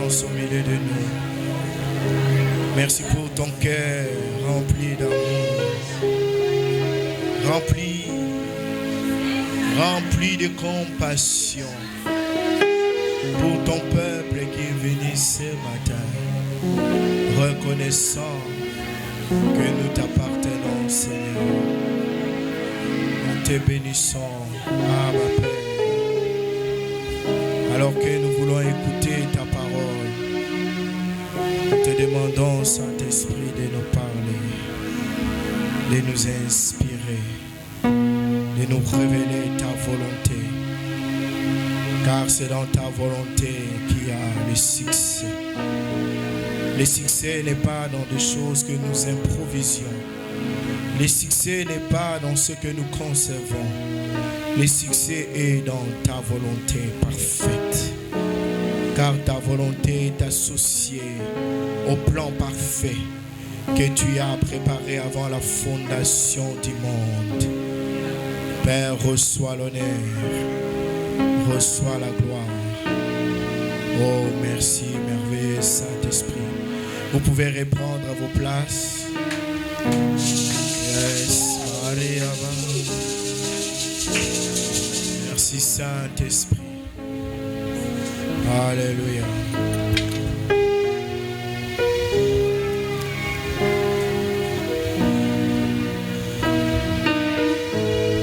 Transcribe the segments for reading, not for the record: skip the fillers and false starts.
présence au milieu de nous. Merci pour ton cœur rempli d'amour, rempli de compassion pour ton peuple qui est venu ce matin, reconnaissant que nous t'appartenons, Seigneur. Nous te bénissons, Abba Père. Alors que nous voulons écouter ta parole, nous te demandons, Saint-Esprit, de nous parler, de nous inspirer, de nous révéler ta volonté. Car c'est dans ta volonté qu'il y a le succès. Le succès n'est pas dans des choses que nous improvisions. Le succès n'est pas dans ce que nous concevons. Le succès est dans ta volonté parfaite. Car ta volonté est associée au plan parfait que tu as préparé avant la fondation du monde. Père, reçois l'honneur, reçois la gloire. Oh, merci, merveilleux Saint-Esprit. Vous pouvez reprendre à vos places. Yes, Maria. Merci Saint-Esprit. Alléluia.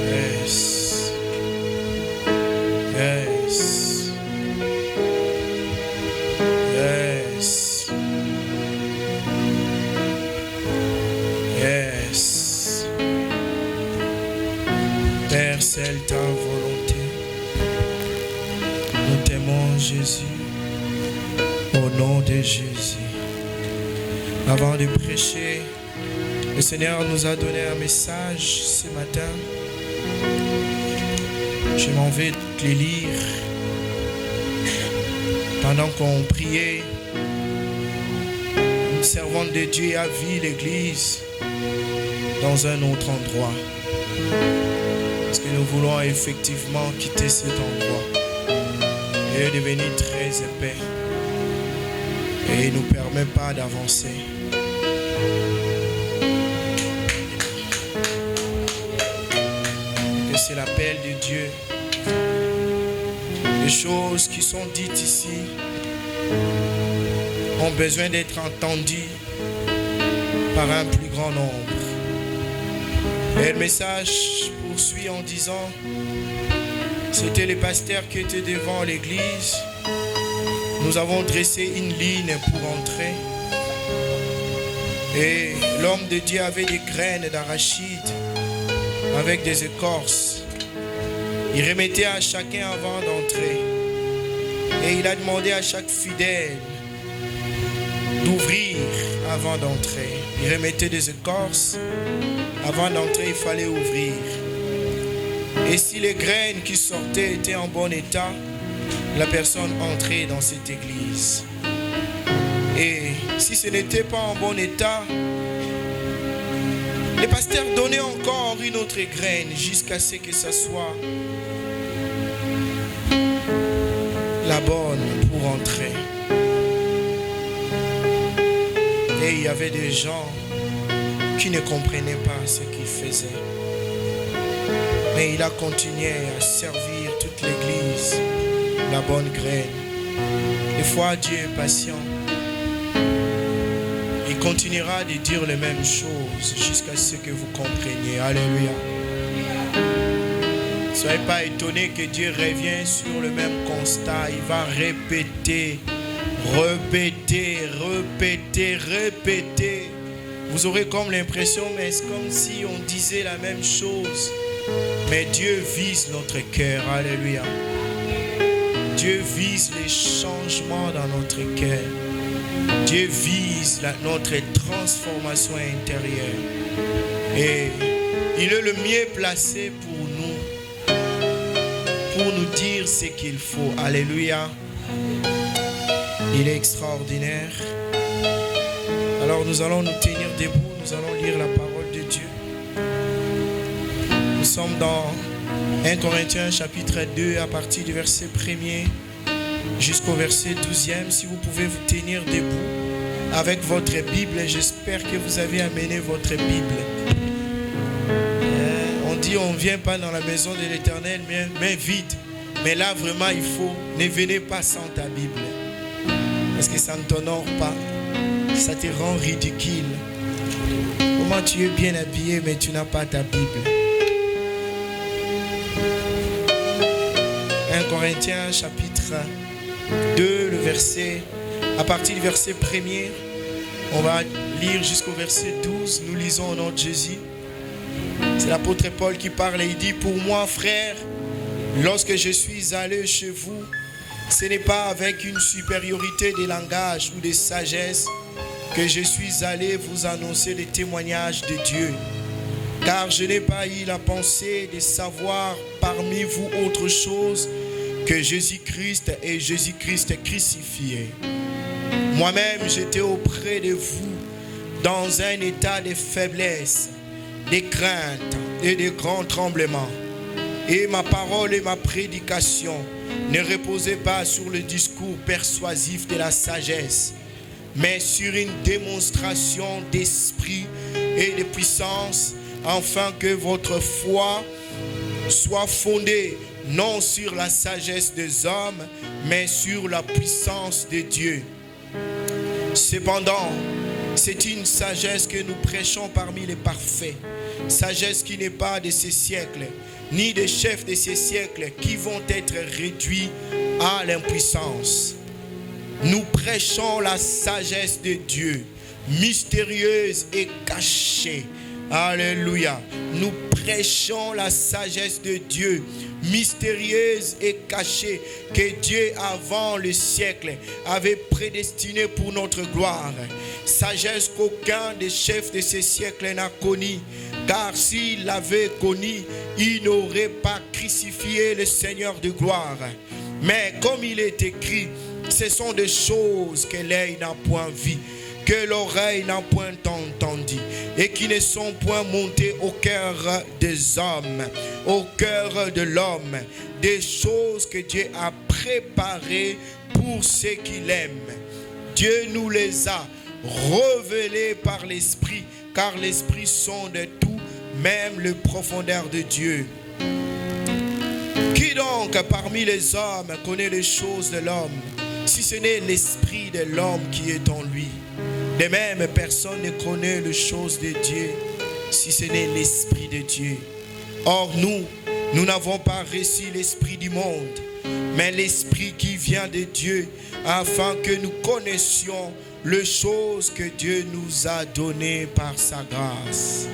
Yes. Yes. Yes. Yes. Père, c'est ta volonté. Nous t'aimons, Jésus, au nom de Jésus. Avant de prêcher, le Seigneur nous a donné un message ce matin. Je m'en vais les lire. Pendant qu'on priait, une servante de Dieu a vu l'église dans un autre endroit. Parce que nous voulons effectivement quitter cet endroit. Il est devenu très épais et il ne nous permet pas d'avancer. Que c'est l'appel de Dieu. Les choses qui sont dites ici ont besoin d'être entendues par un plus grand nombre. Et le message poursuit en disant: c'était les pasteurs qui étaient devant l'église. Nous avons dressé une ligne pour entrer. Et l'homme de Dieu avait des graines d'arachide avec des écorces. Il remettait à chacun avant d'entrer. Et il a demandé à chaque fidèle d'ouvrir avant d'entrer. Il remettait des écorces. Avant d'entrer, il fallait ouvrir. Et si les graines qui sortaient étaient en bon état, la personne entrait dans cette église. Et si ce n'était pas en bon état, les pasteurs donnaient encore une autre graine jusqu'à ce que ce soit la bonne pour entrer. Et il y avait des gens qui ne comprenaient pas ce qu'il faisait. Mais il a continué à servir toute l'église, la bonne graine. Des fois, Dieu est patient. Il continuera de dire les mêmes choses jusqu'à ce que vous compreniez. Alléluia. Ne soyez pas étonnés que Dieu revienne sur le même constat. Il va répéter, répéter, répéter, répéter. Vous aurez comme l'impression, mais c'est comme si on disait la même chose. Mais Dieu vise notre cœur. Alléluia. Dieu vise les changements dans notre cœur. Dieu vise notre transformation intérieure. Et il est le mieux placé pour nous dire ce qu'il faut. Alléluia. Il est extraordinaire. Alors nous allons nous tenir debout. Nous allons lire la parole de Dieu. Nous sommes dans 1 Corinthiens chapitre 2 à partir du verset 1er jusqu'au verset 12e. Si vous pouvez vous tenir debout avec votre Bible, j'espère que vous avez amené votre Bible. On dit on ne vient pas dans la maison de l'Éternel, mais vide. Mais là, vraiment, il faut, ne venez pas sans ta Bible. Parce que ça ne t'honore pas. Ça te rend ridicule. Comment tu es bien habillé, mais tu n'as pas ta Bible. 1 Corinthiens chapitre 2, à partir du verset 1er, on va lire jusqu'au verset 12. Nous lisons au nom de Jésus. C'est l'apôtre Paul qui parle et il dit: pour moi, frère, lorsque je suis allé chez vous, ce n'est pas avec une supériorité de langage ou de sagesse que je suis allé vous annoncer les témoignages de Dieu. Car je n'ai pas eu la pensée de savoir parmi vous autre chose que Jésus-Christ et Jésus-Christ crucifié. Moi-même, j'étais auprès de vous dans un état de faiblesse, de crainte et de grand tremblement. Et ma parole et ma prédication ne reposaient pas sur le discours persuasif de la sagesse, mais sur une démonstration d'esprit et de puissance, afin que votre foi soit fondée non sur la sagesse des hommes, mais sur la puissance de Dieu. Cependant, c'est une sagesse que nous prêchons parmi les parfaits, sagesse qui n'est pas de ces siècles, ni des chefs de ces siècles qui vont être réduits à l'impuissance. Nous prêchons la sagesse de Dieu, mystérieuse et cachée. Alléluia. Nous prêchons la sagesse de Dieu, mystérieuse et cachée, que Dieu avant le siècle avait prédestinée pour notre gloire. Sagesse qu'aucun des chefs de ces siècles n'a connue, car s'il l'avait connue, il n'aurait pas crucifié le Seigneur de gloire. Mais comme il est écrit, ce sont des choses que l'œil n'a point vues, que l'oreille n'a point entendu, et qui ne sont point montées au cœur des hommes, au cœur de l'homme, des choses que Dieu a préparées pour ceux qui l'aiment. Dieu nous les a révélées par l'Esprit, car l'Esprit sonde tout, même les profondeurs de Dieu. Qui donc parmi les hommes connaît les choses de l'homme, si ce n'est l'esprit de l'homme qui est en lui? De même, personne ne connaît les choses de Dieu, si ce n'est l'esprit de Dieu. Or nous n'avons pas reçu l'esprit du monde, mais l'esprit qui vient de Dieu, afin que nous connaissions les choses que Dieu nous a données par sa grâce.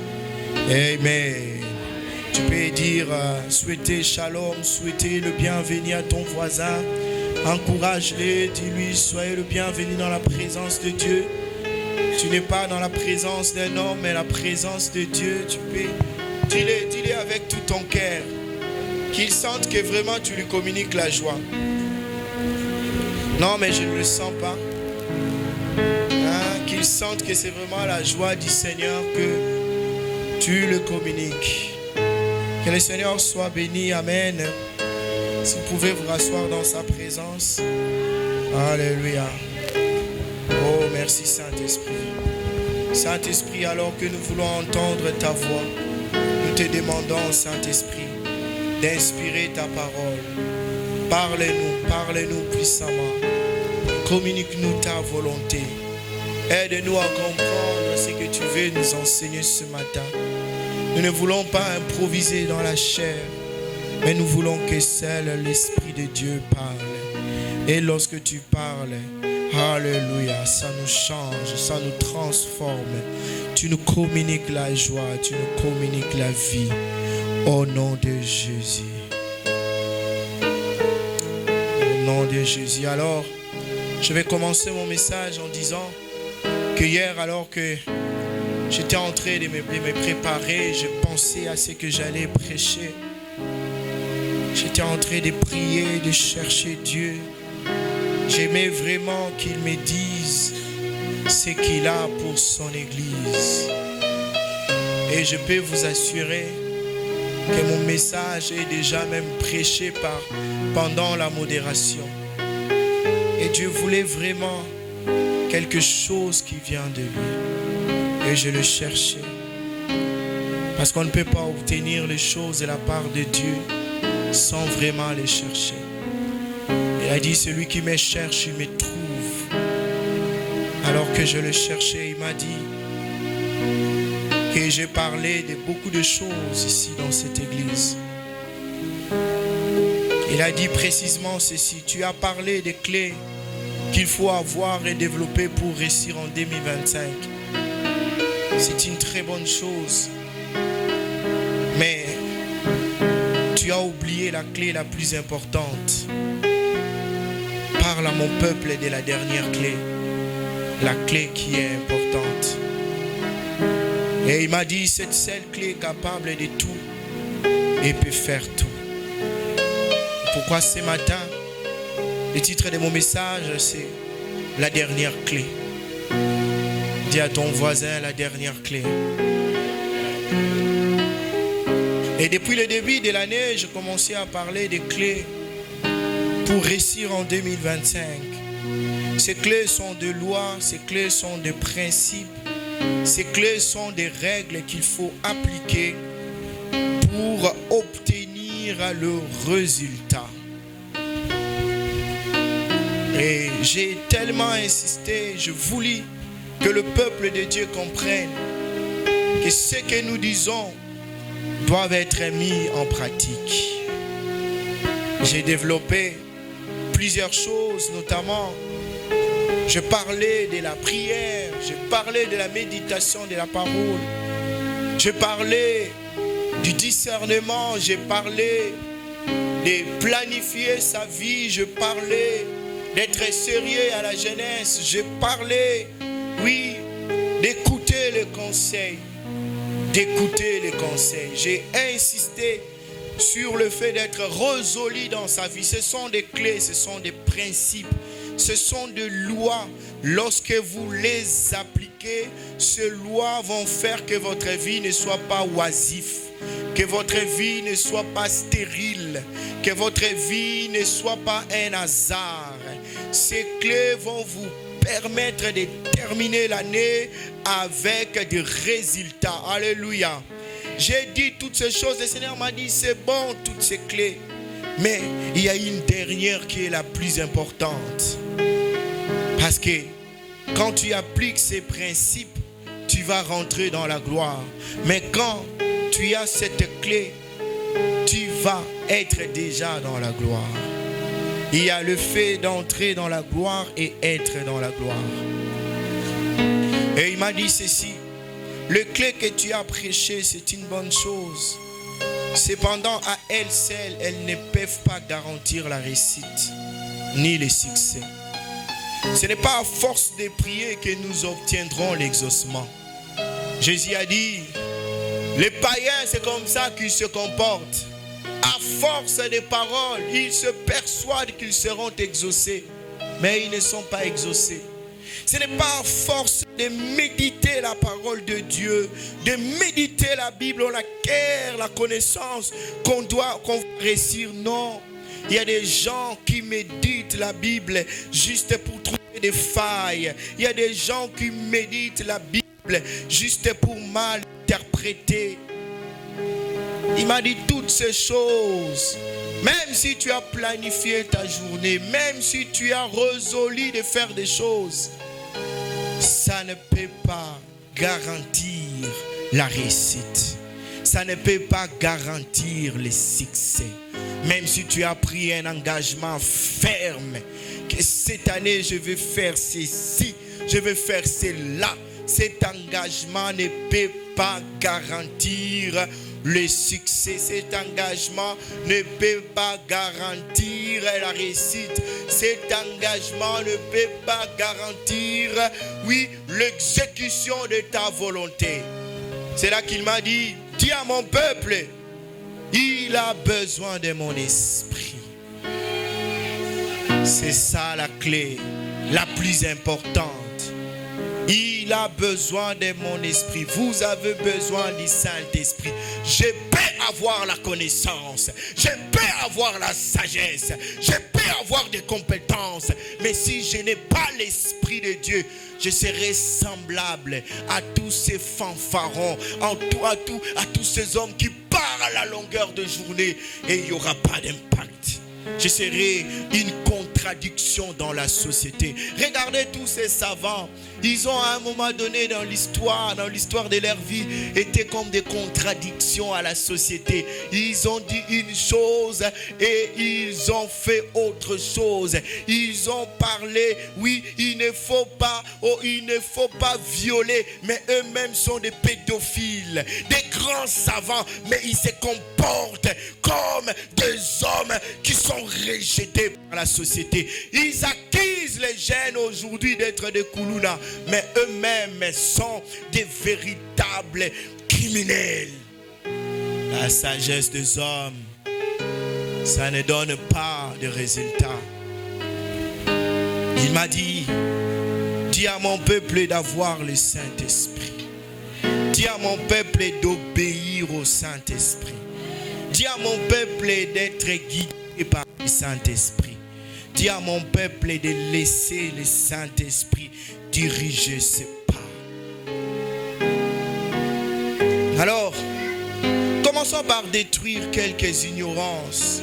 Amen. Tu peux dire, souhaiter shalom, souhaiter le bienvenu à ton voisin. Encourage-le, dis-lui, soyez le bienvenu dans la présence de Dieu. Tu n'es pas dans la présence d'un homme, mais la présence de Dieu. Tu peux, dis-le avec tout ton cœur. Qu'il sente que vraiment tu lui communiques la joie. Non, mais je ne le sens pas. Qu'il sente que c'est vraiment la joie du Seigneur que tu le communiques. Que le Seigneur soit béni. Amen. Si vous pouvez vous rasseoir dans sa présence. Alléluia. Oh, merci Saint-Esprit. Saint-Esprit, alors que nous voulons entendre ta voix, nous te demandons, Saint-Esprit, d'inspirer ta parole. Parle-nous puissamment. Communique-nous ta volonté. Aide-nous à comprendre ce que tu veux nous enseigner ce matin. Nous ne voulons pas improviser dans la chair, mais nous voulons que seul l'Esprit de Dieu parle. Et lorsque tu parles, alléluia, ça nous change, ça nous transforme. Tu nous communiques la joie, tu nous communiques la vie. Au nom de Jésus. Au nom de Jésus. Alors, je vais commencer mon message en disant que hier, alors que j'étais en train de me préparer, je pensais à ce que j'allais prêcher. J'étais en train de prier, de chercher Dieu. J'aimais vraiment qu'il me dise ce qu'il a pour son Église. Et je peux vous assurer que mon message est déjà même prêché pendant la modération. Et Dieu voulait vraiment quelque chose qui vient de lui. Et je le cherchais. Parce qu'on ne peut pas obtenir les choses de la part de Dieu sans vraiment les chercher. Il a dit, celui qui me cherche, il me trouve. Alors que je le cherchais, il m'a dit que j'ai parlé de beaucoup de choses ici dans cette église. Il a dit précisément ceci, tu as parlé des clés qu'il faut avoir et développer pour réussir en 2025. C'est une très bonne chose. Mais tu as oublié la clé la plus importante. Parle à mon peuple de la dernière clé. La clé qui est importante. Et il m'a dit, cette seule clé est capable de tout et peut faire tout. Pourquoi ce matin, le titre de mon message, c'est la dernière clé. Dis à ton voisin la dernière clé. Et depuis le début de l'année, j'ai commencé à parler des clés pour réussir en 2025. Ces clés sont des lois, ces clés sont des principes, ces clés sont des règles qu'il faut appliquer pour obtenir le résultat. Et j'ai tellement insisté, je voulais que le peuple de Dieu comprenne que ce que nous disons doivent être mis en pratique. J'ai développé plusieurs choses, notamment je parlais de la prière, je parlais de la méditation de la parole, je parlais du discernement, je parlais de planifier sa vie, je parlais d'être sérieux à la jeunesse, je parlais, oui, d'écouter les conseils. D'écouter les conseils. J'ai insisté sur le fait d'être résolu dans sa vie. Ce sont des clés, ce sont des principes, ce sont des lois. Lorsque vous les appliquez, ces lois vont faire que votre vie ne soit pas oisive, que votre vie ne soit pas stérile, que votre vie ne soit pas un hasard. Ces clés vont vous permettre de terminer l'année avec des résultats. Alléluia. J'ai dit toutes ces choses. Le Seigneur m'a dit, c'est bon, toutes ces clés. Mais il y a une dernière qui est la plus importante. Parce que quand tu appliques ces principes, tu vas rentrer dans la gloire. Mais quand tu as cette clé, tu vas être déjà dans la gloire. Il y a le fait d'entrer dans la gloire et être dans la gloire. Et il m'a dit ceci, le clé que tu as prêché, c'est une bonne chose. Cependant, à elles seules, elles ne peuvent pas garantir la réussite, ni le succès. Ce n'est pas à force de prier que nous obtiendrons l'exaucement. Jésus a dit, les païens, c'est comme ça qu'ils se comportent. À force de paroles, ils se persuadent qu'ils seront exaucés, mais ils ne sont pas exaucés. Ce n'est pas à force de méditer la parole de Dieu, de méditer la Bible, on acquiert la connaissance qu'on va réussir. Non, il y a des gens qui méditent la Bible juste pour trouver des failles. Il y a des gens qui méditent la Bible juste pour mal interpréter. Il m'a dit toutes ces choses. Même si tu as planifié ta journée, même si tu as résolu de faire des choses, ça ne peut pas garantir la réussite. Ça ne peut pas garantir le succès. Même si tu as pris un engagement ferme, que cette année je vais faire ceci, je vais faire cela, cet engagement ne peut pas garantir le succès. Cet engagement ne peut pas garantir la réussite. Cet engagement ne peut pas garantir, oui, l'exécution de ta volonté. C'est là qu'il m'a dit, dis à mon peuple, il a besoin de mon esprit. C'est ça la clé la plus importante. Il a besoin de mon esprit. Vous avez besoin du Saint-Esprit. Je peux avoir la connaissance. Je peux avoir la sagesse. Je peux avoir des compétences. Mais si je n'ai pas l'Esprit de Dieu, je serai semblable à tous ces fanfarons, à tous ces hommes qui parlent à longueur de journée et il n'y aura pas d'impact. Je serai une contradiction dans la société. Regardez tous ces savants. Ils ont à un moment donné dans l'histoire de leur vie, été comme des contradictions à la société. Ils ont dit une chose et ils ont fait autre chose. Ils ont parlé, oui, il ne faut pas violer, mais eux-mêmes sont des pédophiles, des grands savants, mais ils se comportent comme des hommes qui sont rejetés par la société. Ils accusent les jeunes aujourd'hui d'être des koulouna, mais eux-mêmes sont des véritables criminels. La sagesse des hommes, ça ne donne pas de résultats. Il m'a dit, dis à mon peuple d'avoir le Saint-Esprit. Dis à mon peuple d'obéir au Saint-Esprit. Dis à mon peuple d'être guidé par le Saint-Esprit. Dis à mon peuple de laisser le Saint-Esprit diriger ses pas. Alors, commençons par détruire quelques ignorances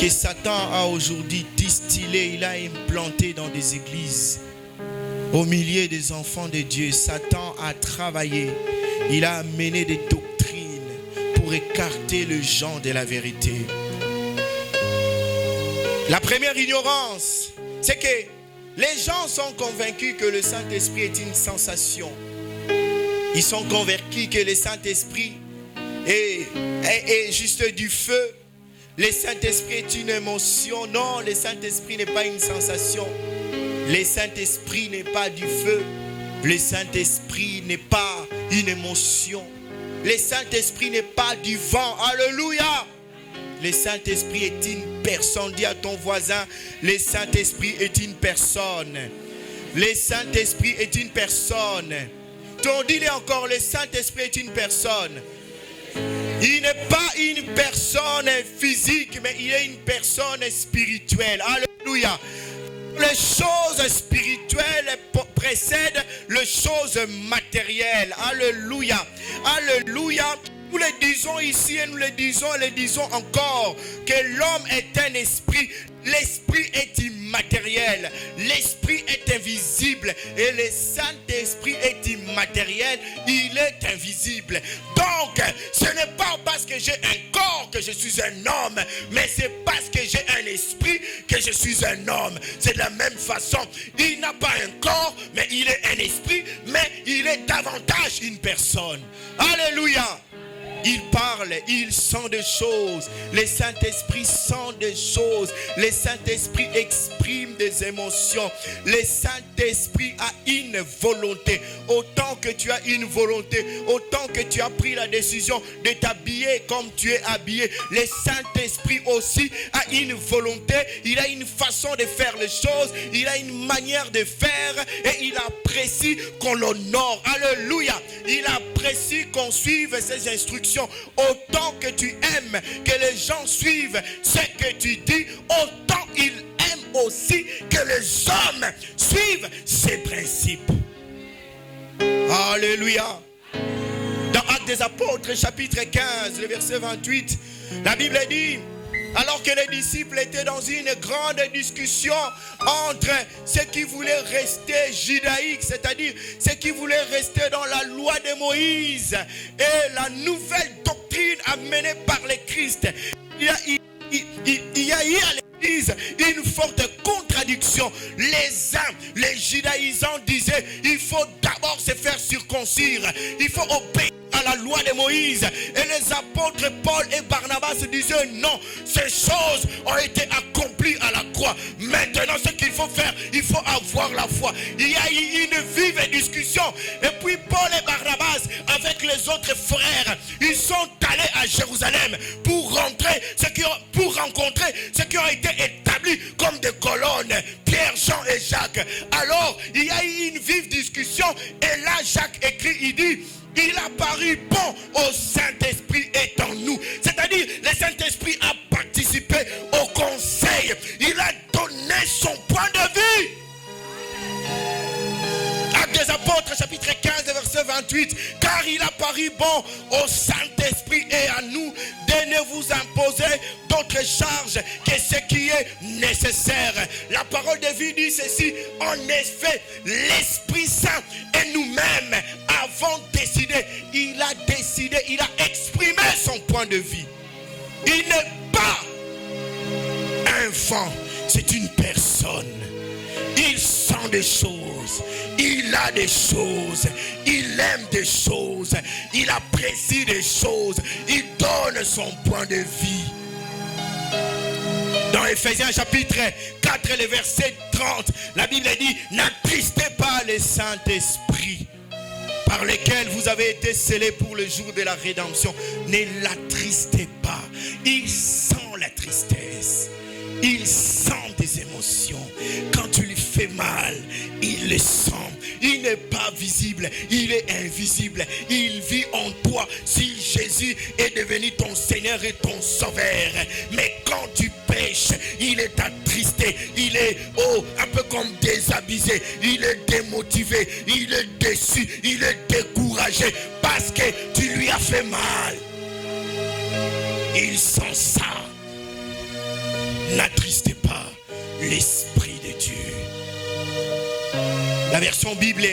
que Satan a aujourd'hui distillées, il a implanté dans des églises. Au milieu des enfants de Dieu, Satan a travaillé, il a amené des doctrines pour écarter les gens de la vérité. La première ignorance, c'est que les gens sont convaincus que le Saint-Esprit est une sensation. Ils sont convaincus que le Saint-Esprit est juste du feu. Le Saint-Esprit est une émotion. Non, le Saint-Esprit n'est pas une sensation. Le Saint-Esprit n'est pas du feu. Le Saint-Esprit n'est pas une émotion. Le Saint-Esprit n'est pas du vent. Alléluia. Le Saint-Esprit est une personne. Dis à ton voisin, le Saint-Esprit est une personne. Le Saint-Esprit est une personne. Dis-le encore, le Saint-Esprit est une personne. Il n'est pas une personne physique, mais il est une personne spirituelle. Alléluia. Les choses spirituelles précèdent les choses matérielles. Alléluia. Alléluia. Nous le disons ici et nous le disons encore, que l'homme est un esprit. L'esprit est immatériel, l'esprit est invisible et le Saint-Esprit est immatériel, il est invisible. Donc, ce n'est pas parce que j'ai un corps que je suis un homme, mais c'est parce que j'ai un esprit que je suis un homme. C'est de la même façon, il n'a pas un corps, mais il est un esprit, mais il est davantage une personne. Alléluia. Il parle, il sent des choses. Le Saint-Esprit sent des choses. Le Saint-Esprit exprime des émotions. Le Saint-Esprit a une volonté. Autant que tu as une volonté, autant que tu as pris la décision de t'habiller comme tu es habillé, le Saint-Esprit aussi a une volonté. Il a une façon de faire les choses. Il a une manière de faire et il apprécie qu'on l'honore. Alléluia. Il apprécie qu'on suive ses instructions. Autant que tu aimes que les gens suivent ce que tu dis, autant il aime aussi que les hommes suivent ses principes. Alléluia. Dans Actes des Apôtres, chapitre 15, le verset 28, la Bible dit: alors que les disciples étaient dans une grande discussion entre ceux qui voulaient rester judaïques, c'est-à-dire ceux qui voulaient rester dans la loi de Moïse, et la nouvelle doctrine amenée par le Christ, il y a eu à l'église une forte contradiction. Les uns, les judaïsants disaient: il faut d'abord se faire circoncire, il faut obéir à la loi de Moïse. Et les apôtres Paul et Barnabas disaient: non, ces choses ont été accomplies à la croix. Maintenant, ce qu'il faut faire, il faut avoir la foi. Il y a eu une vive discussion. Et puis Paul et Barnabas, avec les autres frères, ils sont allés à Jérusalem pour rencontrer ceux qui ont été établis comme des colonnes, Pierre, Jean et Jacques. Alors, il y a eu une vive discussion version. Et là, Jacques écrit, il dit, il a paru bon au Saint-Esprit est en nous. C'est-à-dire, le Saint-Esprit a participé au conseil. Il a donné son point de vue. Actes des Apôtres, chapitre 15, verset 28. Car il a paru bon au Saint-Esprit et à nous de ne vous imposer d'autres charges que ce qui est nécessaire. La parole de vie dit ceci. En effet, l'Esprit Saint et nous-mêmes avons décidé. Il a exprimé son point de vue. Il n'est pas un vent, c'est une personne. Il sent des choses, il a des choses, il aime des choses, il apprécie des choses, il donne son point de vue. Dans Ephésiens chapitre 4, le verset 30, la Bible dit, n'attristez pas le Saint-Esprit par lequel vous avez été scellés pour le jour de la rédemption. Ne l'attristez pas. Il sent la tristesse. Il sent des émotions. Quand tu lui fais mal, il le sent. Il n'est pas visible, il est invisible. Il vit en toi. Si Jésus est devenu ton Seigneur et ton Sauveur, mais quand tu pêches, il est attristé. Il est un peu comme désabusé. Il est démotivé. Il est déçu. Il est découragé parce que tu lui as fait mal. Il sent ça. N'attristez pas l'Esprit de Dieu. La version Bible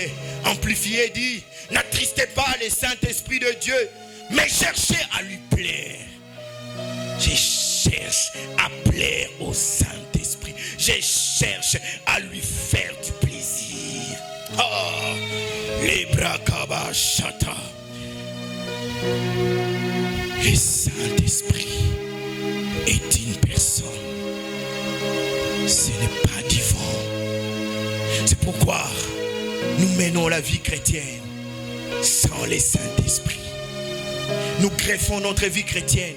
amplifiée dit, n'attristez pas le Saint-Esprit de Dieu, mais cherchez à lui plaire. Je cherche à plaire au Saint-Esprit. Je cherche à lui faire du plaisir. Les brakaba chata. Le Saint-Esprit est une personne. Ce n'est pas divin. C'est pourquoi nous menons la vie chrétienne sans le Saint-Esprit. Nous greffons notre vie chrétienne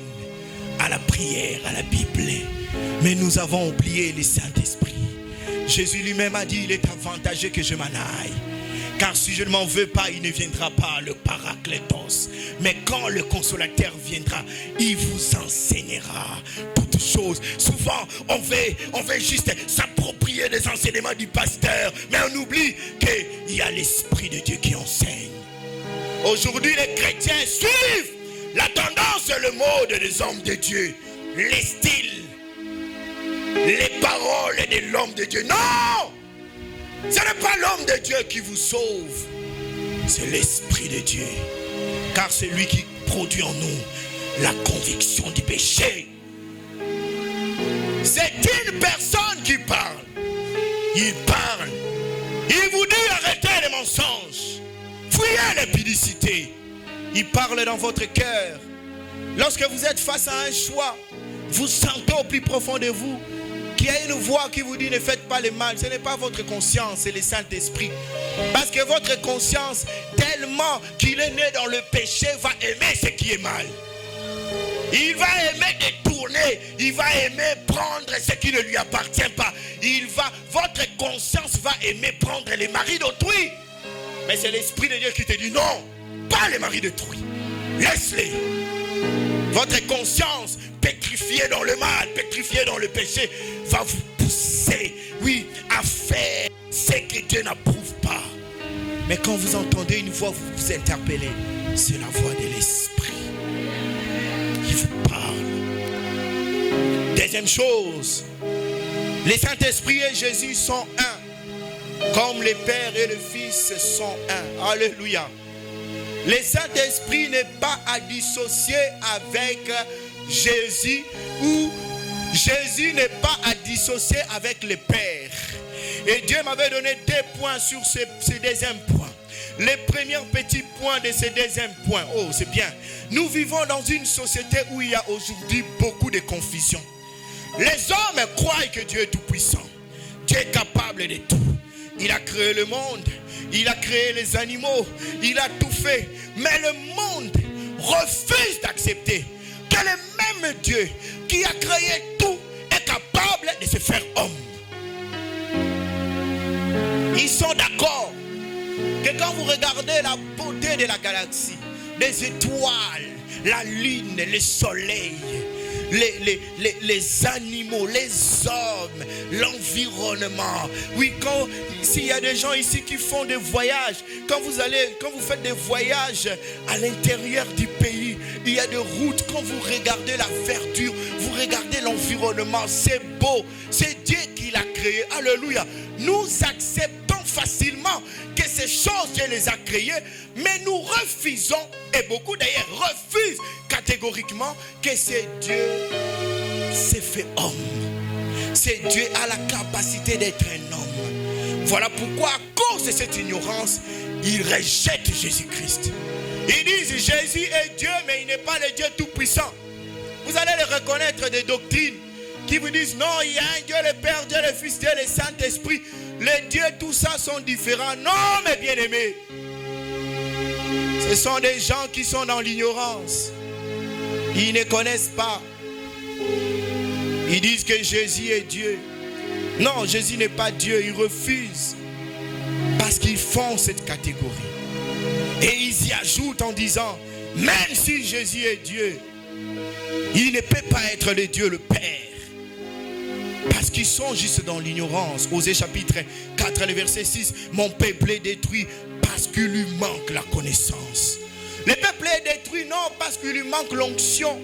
à la prière, à la Bible. Mais nous avons oublié le Saint-Esprit. Jésus lui-même a dit, il est avantageux que je m'en aille. Car si je ne m'en veux pas, il ne viendra pas le Paraclétos. Mais quand le Consolateur viendra, il vous enseignera toutes choses. Souvent, on veut juste s'approprier des enseignements du pasteur. Mais on oublie qu'il y a l'Esprit de Dieu qui enseigne. Aujourd'hui, les chrétiens suivent la tendance et le mode des hommes de Dieu. Les styles, les paroles de l'homme de Dieu. Non! Ce n'est pas l'homme de Dieu qui vous sauve, c'est l'Esprit de Dieu. Car c'est lui qui produit en nous la conviction du péché. C'est une personne qui parle. Il parle. Il vous dit arrêtez les mensonges. Fuyez l'impudicité. Il parle dans votre cœur. Lorsque vous êtes face à un choix, vous sentez au plus profond de vous qu'il y a une voix qui vous dit ne faites pas le mal. Ce n'est pas votre conscience, c'est le Saint-Esprit. Parce que votre conscience, tellement qu'il est né dans le péché, va aimer ce qui est mal. Il va aimer détourner. Il va aimer prendre ce qui ne lui appartient pas. Votre conscience va aimer prendre les maris d'autrui. Mais c'est l'Esprit de Dieu qui te dit non, pas les maris d'autrui. Laisse-les. Votre conscience pétrifiée dans le mal, pétrifiée dans le péché, va vous pousser, oui, à faire ce que Dieu n'approuve pas. Mais quand vous entendez une voix, vous vous interpellez. C'est la voix de l'Esprit qui vous parle. Deuxième chose, le Saint-Esprit et Jésus sont un, comme le Père et le Fils sont un. Alléluia. Le Saint-Esprit n'est pas à dissocier avec Jésus, ou Jésus n'est pas à dissocier avec le Père. Et Dieu m'avait donné 2 points sur ce deuxième point. Le premier petit point de ce deuxième point, c'est bien. Nous vivons dans une société où il y a aujourd'hui beaucoup de confusion. Les hommes croient que Dieu est tout puissant. Dieu est capable de tout. Il a créé le monde, il a créé les animaux, il a tout fait. Mais le monde refuse d'accepter que le même Dieu qui a créé tout est capable de se faire homme. Ils sont d'accord que quand vous regardez la beauté de la galaxie, les étoiles, la lune, le soleil, les animaux, les hommes, l'environnement. Oui, s'il y a des gens ici qui font des voyages, quand vous faites des voyages à l'intérieur du pays, il y a des routes, quand vous regardez la verdure, vous regardez l'environnement, c'est beau, c'est Dieu qui l'a créé. Alléluia. Nous acceptons facilement que ces choses, Dieu les a créées, mais nous refusons, et beaucoup d'ailleurs refusent catégoriquement, que c'est Dieu s'est fait homme. C'est Dieu a la capacité d'être un homme. Voilà pourquoi, à cause de cette ignorance, ils rejettent Jésus-Christ. Ils disent Jésus est Dieu, mais il n'est pas le Dieu tout-puissant. Vous allez le reconnaître des doctrines qui vous disent non, il y a un Dieu le Père, Dieu le Fils, Dieu le Saint-Esprit. Les dieux, tout ça sont différents. Non, mes bien-aimés, ce sont des gens qui sont dans l'ignorance. Ils ne connaissent pas. Ils disent que Jésus est Dieu. Non, Jésus n'est pas Dieu. Ils refusent parce qu'ils font cette catégorie. Et ils y ajoutent en disant, même si Jésus est Dieu, il ne peut pas être le Dieu le Père. Parce qu'ils sont juste dans l'ignorance. Osée chapitre 4, le verset 6. Mon peuple est détruit parce qu'il lui manque la connaissance. Le peuple est détruit non parce qu'il lui manque l'onction.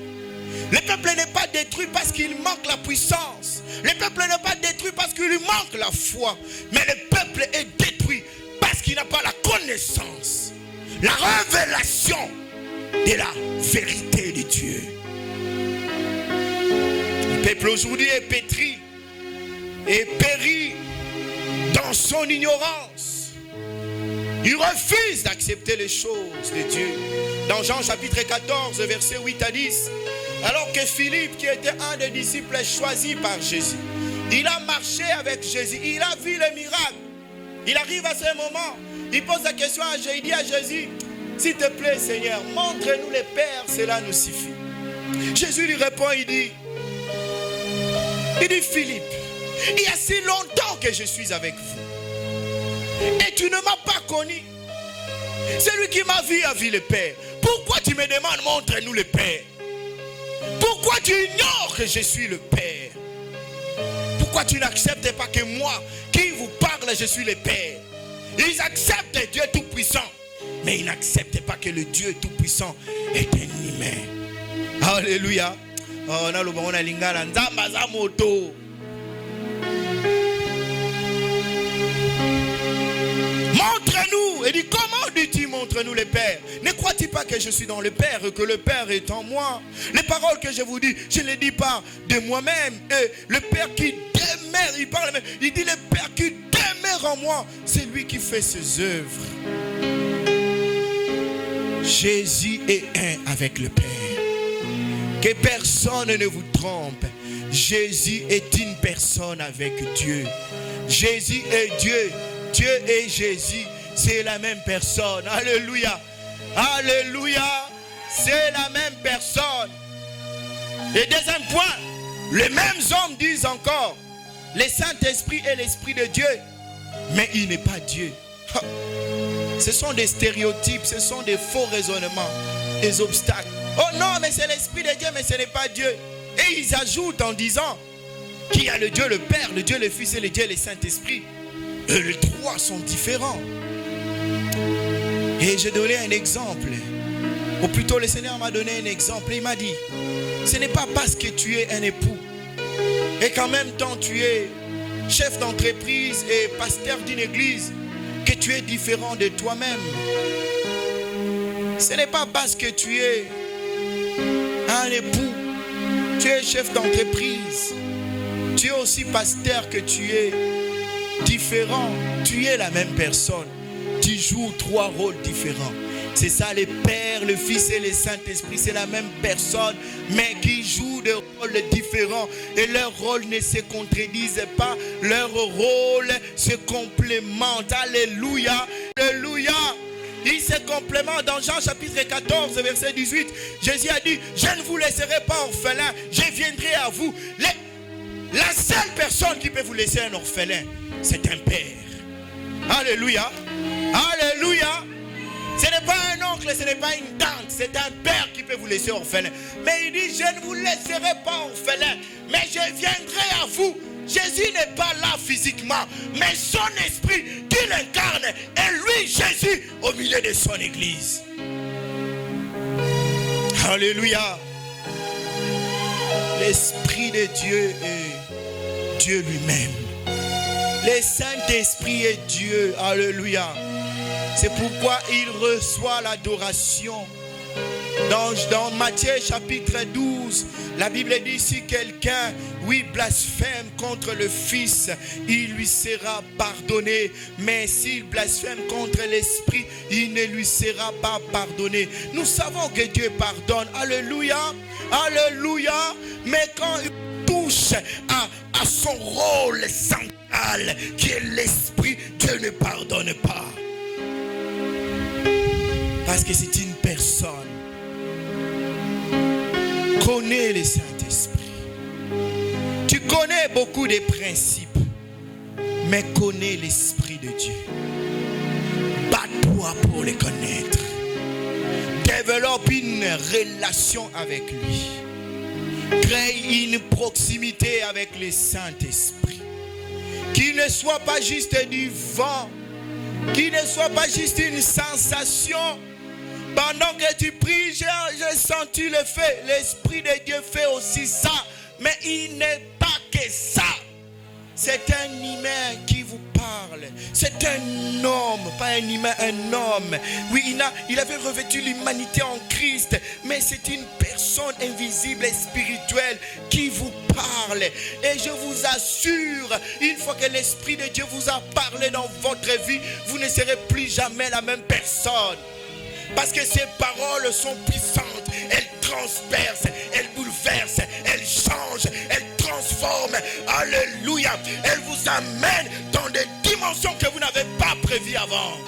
Le peuple n'est pas détruit parce qu'il manque la puissance. Le peuple n'est pas détruit parce qu'il lui manque la foi. Mais le peuple est détruit parce qu'il n'a pas la connaissance, la révélation de la vérité de Dieu. Le peuple aujourd'hui est pétri et périt dans son ignorance. Il refuse d'accepter les choses de Dieu. Dans Jean chapitre 14, verset 8 à 10, alors que Philippe, qui était un des disciples choisis par Jésus, il a marché avec Jésus, il a vu le miracle. Il arrive à ce moment, il pose la question à Jésus, il dit à Jésus, s'il te plaît Seigneur, montre-nous les pères, cela nous suffit. Jésus lui répond, il dit Philippe, il y a si longtemps que je suis avec vous et tu ne m'as pas connu. Celui qui m'a vu a vu le Père. Pourquoi tu me demandes, montre-nous le Père? Pourquoi tu ignores que je suis le Père? Pourquoi tu n'acceptes pas que moi, qui vous parle, je suis le Père? Ils acceptent Dieu Tout-Puissant, mais ils n'acceptent pas que le Dieu Tout-Puissant est un humain. Alléluia. Montre-nous. Il dit, comment dis-tu montre-nous le Père? Ne crois-tu pas que je suis dans le Père et que le Père est en moi? Les paroles que je vous dis, je ne les dis pas de moi-même. Et le Père qui demeure, il parle même, il dit le Père qui demeure en moi, c'est lui qui fait ses œuvres. Jésus est un avec le Père. Que personne ne vous trompe. Jésus est une personne avec Dieu. Jésus est Dieu. Dieu et Jésus, c'est la même personne. Alléluia. Alléluia. C'est la même personne. Et deuxième point, les mêmes hommes disent encore, le Saint-Esprit est l'Esprit de Dieu, mais il n'est pas Dieu. Ce sont des stéréotypes, ce sont des faux raisonnements, des obstacles. Oh non, mais c'est l'Esprit de Dieu, mais ce n'est pas Dieu. Et ils ajoutent en disant qu'il y a le Dieu le Père, le Dieu le Fils et le Dieu le Saint-Esprit. Et les trois sont différents. Et j'ai donné un exemple. Ou plutôt le Seigneur m'a donné un exemple. Il m'a dit, ce n'est pas parce que tu es un époux et qu'en même temps tu es chef d'entreprise et pasteur d'une église que tu es différent de toi-même. Ce n'est pas parce que tu es un époux, tu es chef d'entreprise, tu es aussi pasteur que tu es différent. Tu es la même personne. Tu joues trois rôles différents. C'est ça, le Père, le Fils et le Saint-Esprit, c'est la même personne, mais qui jouent des rôles différents. Et leurs rôles ne se contredisent pas, leurs rôles se complémentent. Alléluia, alléluia. Ils se complémentent. Dans Jean chapitre 14, verset 18, Jésus a dit, je ne vous laisserai pas orphelin, je viendrai à vous. La seule personne qui peut vous laisser un orphelin, c'est un Père. Alléluia. Alléluia. ce n'est pas une tante, c'est un père qui peut vous laisser orphelin. Mais il dit, je ne vous laisserai pas orphelin, mais je viendrai à vous. Jésus n'est pas là physiquement, mais son esprit qui l'incarne est lui, Jésus, au milieu de son église. Alléluia. L'Esprit de Dieu est Dieu lui-même. Le Saint-Esprit est Dieu. Alléluia. C'est pourquoi il reçoit l'adoration. Dans Matthieu chapitre 12, la Bible dit, si quelqu'un, blasphème contre le Fils, il lui sera pardonné. Mais s'il blasphème contre l'Esprit, il ne lui sera pas pardonné. Nous savons que Dieu pardonne. Alléluia. Alléluia. Mais quand il touche à son rôle central, qui est l'Esprit, Dieu ne pardonne pas. Parce que c'est une personne. Connais le Saint-Esprit. Tu connais beaucoup de principes, mais connais l'Esprit de Dieu. Bats-toi pour le connaître. Développe une relation avec lui. Crée une proximité avec le Saint-Esprit. Qu'il ne soit pas juste du vent, qu'il ne soit pas juste une sensation. Pendant que tu pries, j'ai senti le feu. L'Esprit de Dieu fait aussi ça. Mais il n'est pas que ça. C'est un humain qui vous parle. C'est un homme, pas un humain, un homme. Oui, il avait revêtu l'humanité en Christ. Mais c'est une personne invisible et spirituelle qui vous parle. Et je vous assure, une fois que l'Esprit de Dieu vous a parlé dans votre vie, vous ne serez plus jamais la même personne. Parce que ces paroles sont puissantes, elles transpercent, elles bouleversent, elles changent, elles transforment. Alléluia. Elles vous amènent dans des dimensions que vous n'avez pas prévues avant.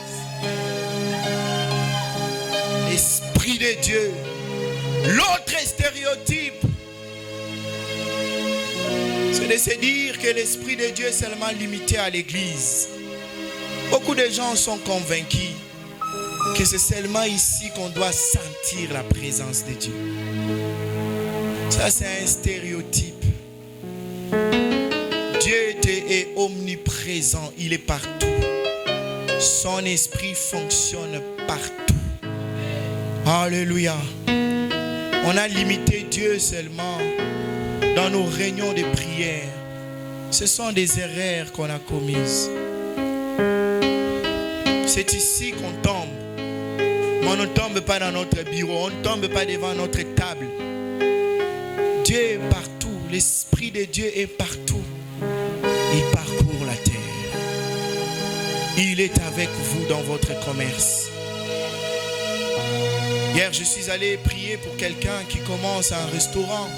L'Esprit de Dieu. L'autre stéréotype, c'est de se dire que l'Esprit de Dieu est seulement limité à l'église. Beaucoup de gens sont convaincus que c'est seulement ici qu'on doit sentir la présence de Dieu. Ça, c'est un stéréotype. Dieu est omniprésent, il est partout. Son esprit fonctionne partout. Alléluia. On a limité Dieu seulement dans nos réunions de prière. Ce sont des erreurs qu'on a commises. C'est ici qu'on tombe. Mais on ne tombe pas dans notre bureau, on ne tombe pas devant notre table. Dieu est partout, l'Esprit de Dieu est partout. Il parcourt la terre. Il est avec vous dans votre commerce. Hier, je suis allé prier pour quelqu'un qui commence un restaurant.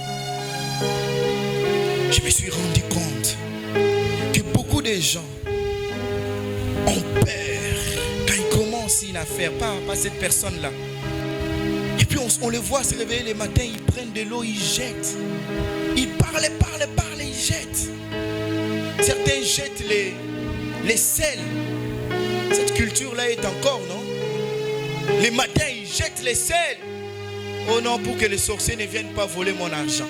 Je me suis rendu compte que beaucoup de gens ont peur quand ils commencent une affaire, pas cette personne-là. Et puis on le voit se réveiller le matin, ils prennent de l'eau, ils jettent. Ils parlent, ils jettent. Certains jettent les sels. Cette culture-là est encore, non? Les matins, ils jettent les sels. Oh non, pour que les sorciers ne viennent pas voler mon argent.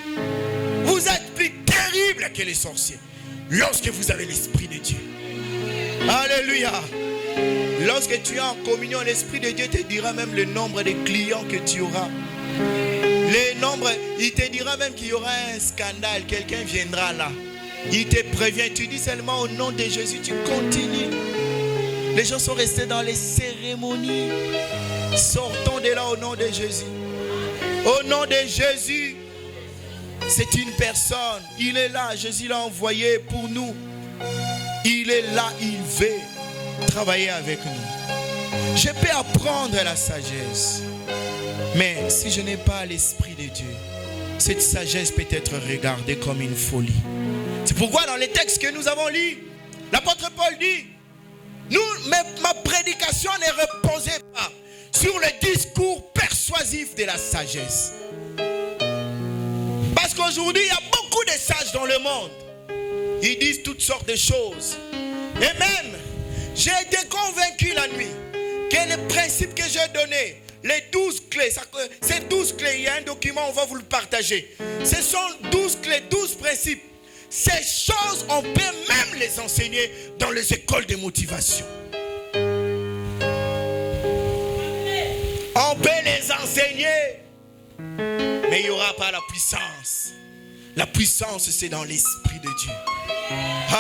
Vous êtes plus terribles que les sorciers lorsque vous avez l'Esprit de Dieu. Alléluia. Lorsque tu es en communion, l'Esprit de Dieu te dira même le nombre de clients que tu auras. Le nombre, il te dira même qu'il y aura un scandale. Quelqu'un viendra là. Il te prévient. Tu dis seulement au nom de Jésus, tu continues. Les gens sont restés dans les cérémonies. Sortons de là au nom de Jésus. Au nom de Jésus. C'est une personne. Il est là. Jésus l'a envoyé pour nous. Il est là. Il veut travailler avec nous. Je peux apprendre la sagesse. Mais si je n'ai pas l'Esprit de Dieu, cette sagesse peut être regardée comme une folie. C'est pourquoi dans les textes que nous avons lus, l'apôtre Paul dit, ma prédication ne reposait pas sur le discours persuasif de la sagesse. Parce qu'aujourd'hui, il y a beaucoup de sages dans le monde. Ils disent toutes sortes de choses. Et même, j'ai été convaincu la nuit que les principes que j'ai donnés, les 12 clés. Ces 12 clés, il y a un document, on va vous le partager. Ce sont 12 clés, 12 principes. Ces choses, on peut même les enseigner dans les écoles de motivation. On peut les enseigner, mais il n'y aura pas la puissance. La puissance, c'est dans l'Esprit de Dieu.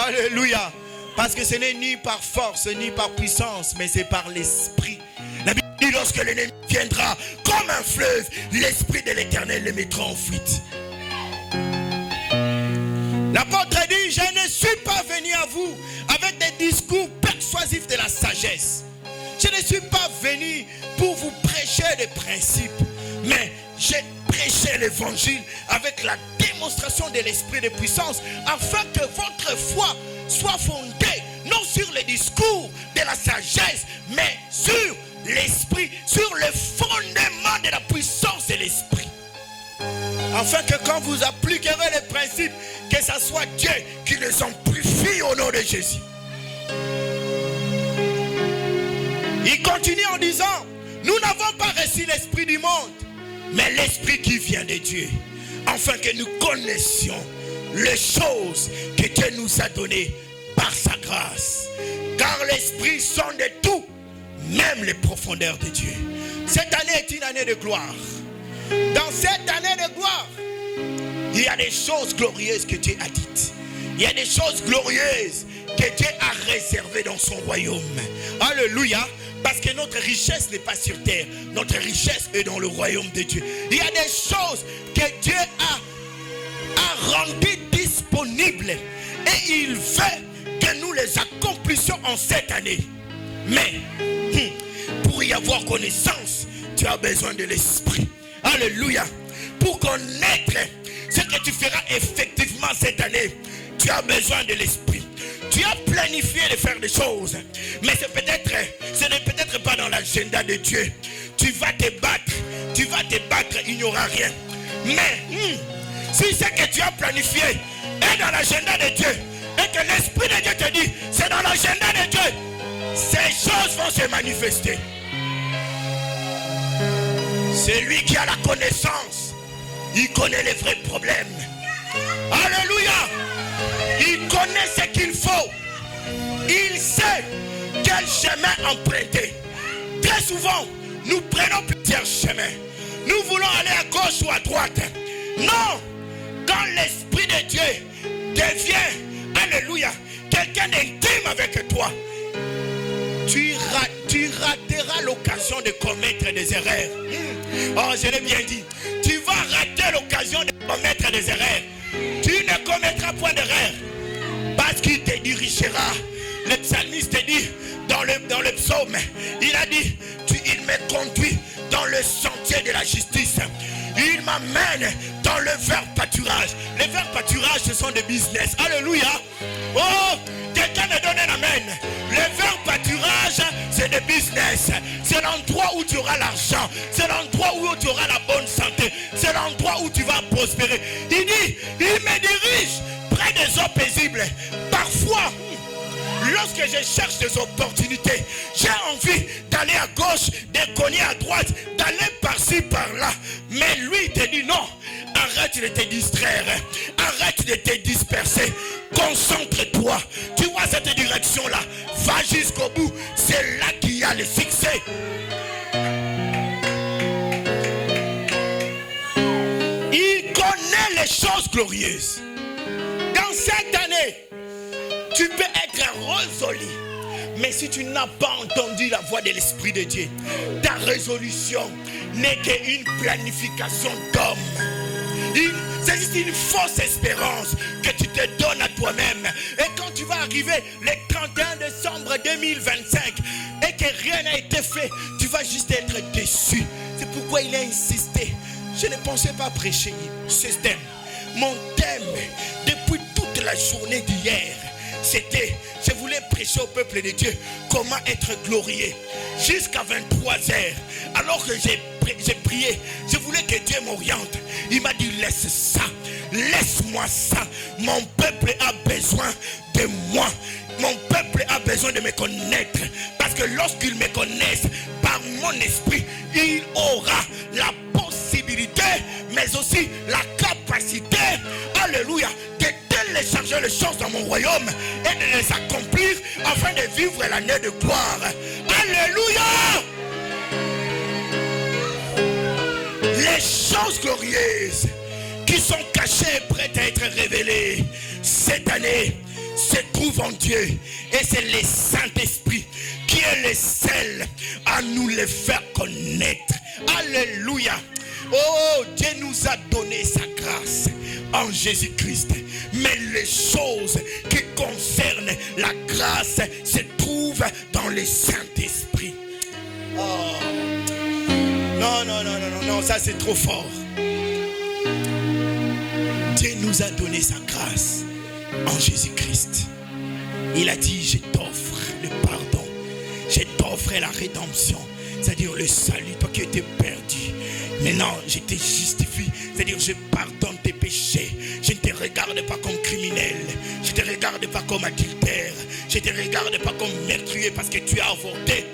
Alléluia. Parce que ce n'est ni par force, ni par puissance, mais c'est par l'Esprit. La Bible dit, lorsque l'ennemi viendra comme un fleuve, l'Esprit de l'Éternel le mettra en fuite. L'apôtre dit, je ne suis pas venu à vous avec des discours persuasifs de la sagesse. Je ne suis pas venu pour vous prêcher des principes, mais j'ai prêché l'évangile avec la démonstration de l'esprit de puissance, afin que votre foi soit fondée non sur les discours de la sagesse, mais sur l'esprit, sur le fondement de la puissance de l'esprit. Afin que quand vous appliquerez les principes, que ce soit Dieu qui les amplifie au nom de Jésus. Il continue en disant, nous n'avons pas reçu l'esprit du monde, mais l'esprit qui vient de Dieu, afin que nous connaissions les choses que Dieu nous a données par sa grâce. Car l'esprit sonde de tout, même les profondeurs de Dieu. Cette année est une année de gloire. Dans cette année de gloire, il y a des choses glorieuses que Dieu a dites. Il y a des choses glorieuses que Dieu a réservées dans son royaume. Alléluia. Parce que notre richesse n'est pas sur terre. Notre richesse est dans le royaume de Dieu. Il y a des choses que Dieu a rendues disponibles. Et il veut que nous les accomplissions en cette année. Mais, pour y avoir connaissance, tu as besoin de l'esprit. Alléluia. Pour connaître ce que tu feras effectivement cette année, tu as besoin de l'esprit. Tu as planifié de faire des choses, mais ce n'est peut-être pas dans l'agenda de Dieu. Tu vas te battre, il n'y aura rien. Mais si ce que tu as planifié est dans l'agenda de Dieu, et que l'Esprit de Dieu te dit, c'est dans l'agenda de Dieu, ces choses vont se manifester. Celui qui a la connaissance, il connaît les vrais problèmes. Alléluia. Il connaît ce qu'il faut. Il sait quel chemin emprunter. Très souvent, nous prenons plusieurs chemins. Nous voulons aller à gauche ou à droite. Non. Quand l'Esprit de Dieu devient, alléluia, quelqu'un d'intime avec toi, tu rateras l'occasion de commettre des erreurs. Oh, je l'ai bien dit. Tu vas rater l'occasion de commettre des erreurs. Tu ne commettras point d'erreur, parce qu'il te dirigera. Le psalmiste dit dans le psaume, il a dit, il me conduit dans le sentier de la justice. Il m'amène dans le vert pâturage. Les verts pâturages, ce sont des business. Alléluia. Oh, quelqu'un me donne un amen. Les verts pâturages, c'est des business. C'est l'endroit où tu auras l'argent. C'est l'endroit où tu auras la bonne santé. C'est l'endroit où tu vas prospérer. Il dit, il me dirige près des eaux paisibles. Parfois, lorsque je cherche des opportunités, j'ai envie d'aller à gauche, de cogner à droite, d'aller par-ci, par-là. Mais lui, il te dit non, arrête de te distraire, arrête de te disperser, concentre-toi. Tu vois cette direction-là, va jusqu'au bout, c'est là qu'il y a le succès. Il connaît les choses glorieuses. Dans cette année, tu peux être résolu. Mais si tu n'as pas entendu la voix de l'Esprit de Dieu, ta résolution n'est qu'une planification d'homme. C'est juste une fausse espérance que tu te donnes à toi-même. Et quand tu vas arriver le 31 décembre 2025 et que rien n'a été fait, tu vas juste être déçu. C'est pourquoi il a insisté. Je ne pensais pas prêcher ce thème. Mon thème, depuis toute la journée d'hier, c'était, je voulais prêcher au peuple de Dieu comment être glorieux jusqu'à 23h. Alors que j'ai prié, je voulais que Dieu m'oriente. Il m'a dit, laisse ça, laisse-moi ça. Mon peuple a besoin de moi. Mon peuple a besoin de me connaître. Parce que lorsqu'ils me connaissent par mon esprit, il aura la possibilité, mais aussi la capacité, alléluia, de télécharger les choses dans mon royaume et de les accomplir afin de vivre l'année de gloire. Alléluia. Les choses glorieuses qui sont cachées et prêtes à être révélées cette année se trouvent en Dieu, et c'est le Saint-Esprit qui est le seul à nous les faire connaître. Alléluia. Oh, Dieu nous a donné sa grâce en Jésus-Christ, mais les choses qui concernent la grâce se trouvent dans le Saint-Esprit. Oh. Non, ça c'est trop fort. Dieu nous a donné sa grâce en Jésus-Christ. Il a dit, je t'offre le pardon, je t'offre la rédemption, c'est-à-dire le salut, toi qui étais perdu. Maintenant, je te justifie, c'est-à-dire je pardonne tes péchés. Je ne te regarde pas comme criminel, je ne te regarde pas comme adultère, je ne te regarde pas comme meurtrier parce que tu as avorté.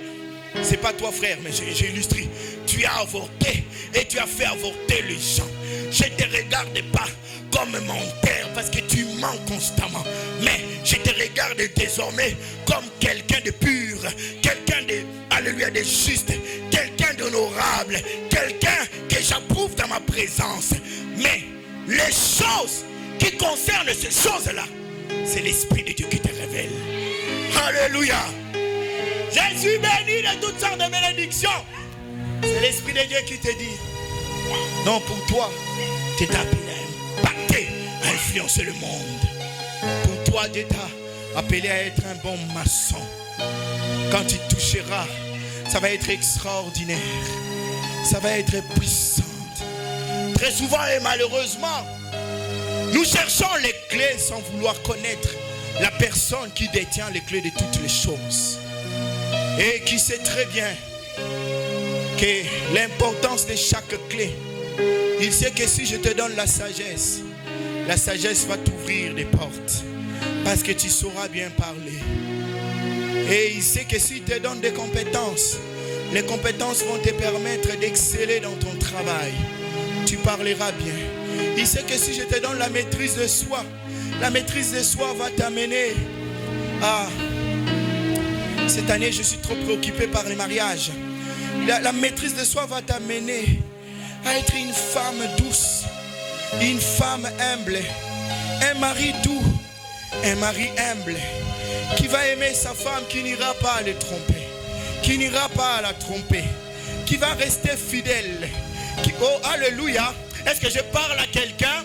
C'est pas toi frère, mais j'ai illustré. Tu as avorté et tu as fait avorter les gens. Je ne te regarde pas comme menteur parce que tu mens constamment. Mais je te regarde désormais comme quelqu'un de pur, quelqu'un de, alléluia, de juste, quelqu'un d'honorable, quelqu'un que j'approuve dans ma présence. Mais les choses qui concernent ces choses-là, c'est l'Esprit de Dieu qui te révèle. Alléluia. Je suis béni de toutes sortes de bénédictions. C'est l'Esprit de Dieu qui te dit, non, pour toi, tu t'es appelé à impacter, à influencer le monde. Pour toi, Dieu t'a appelé à être un bon maçon. Quand tu toucheras, ça va être extraordinaire. Ça va être puissant. Très souvent et malheureusement, nous cherchons les clés sans vouloir connaître la personne qui détient les clés de toutes les choses. Et qui sait très bien que l'importance de chaque clé. Il sait que si je te donne la sagesse va t'ouvrir des portes. Parce que tu sauras bien parler. Et il sait que s'il te donne des compétences, les compétences vont te permettre d'exceller dans ton travail. Tu parleras bien. Il sait que si je te donne la maîtrise de soi, la maîtrise de soi va t'amener à... Cette année, je suis trop préoccupé par les mariages. La maîtrise de soi va t'amener à être une femme douce, une femme humble, un mari doux, un mari humble, qui va aimer sa femme, qui n'ira pas le tromper, qui n'ira pas la tromper, qui va rester fidèle. Oh, alléluia. Est-ce que je parle à quelqu'un?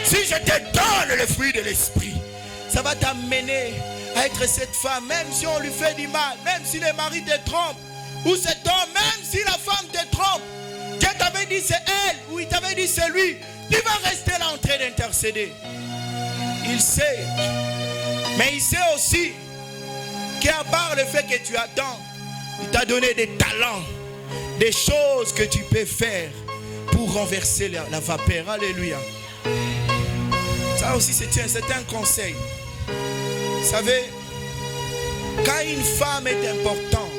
Si je te donne le fruit de l'esprit, ça va t'amener à être cette femme, même si on lui fait du mal, même si le mari te trompe, ou cet homme, même si la femme te trompe, Dieu t'avait dit c'est elle, ou il t'avait dit c'est lui, tu vas rester là en train d'intercéder. Il sait, mais il sait aussi qu'à part le fait que tu attends, il t'a donné des talents, des choses que tu peux faire pour renverser la vapeur. Alléluia. Ça aussi c'est un conseil. Vous savez, quand une femme est importante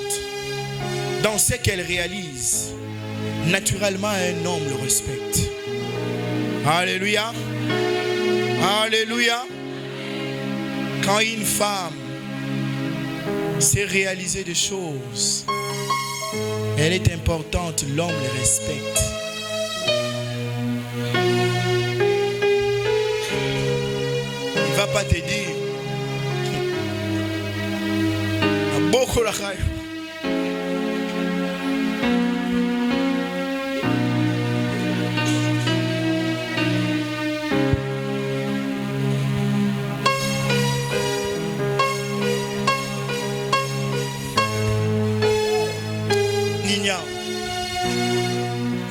dans ce qu'elle réalise, naturellement un homme le respecte. Alléluia. Alléluia. Quand une femme sait réaliser des choses, elle est importante, l'homme le respecte. Il ne va pas te dire beaucoup la caille. Nina,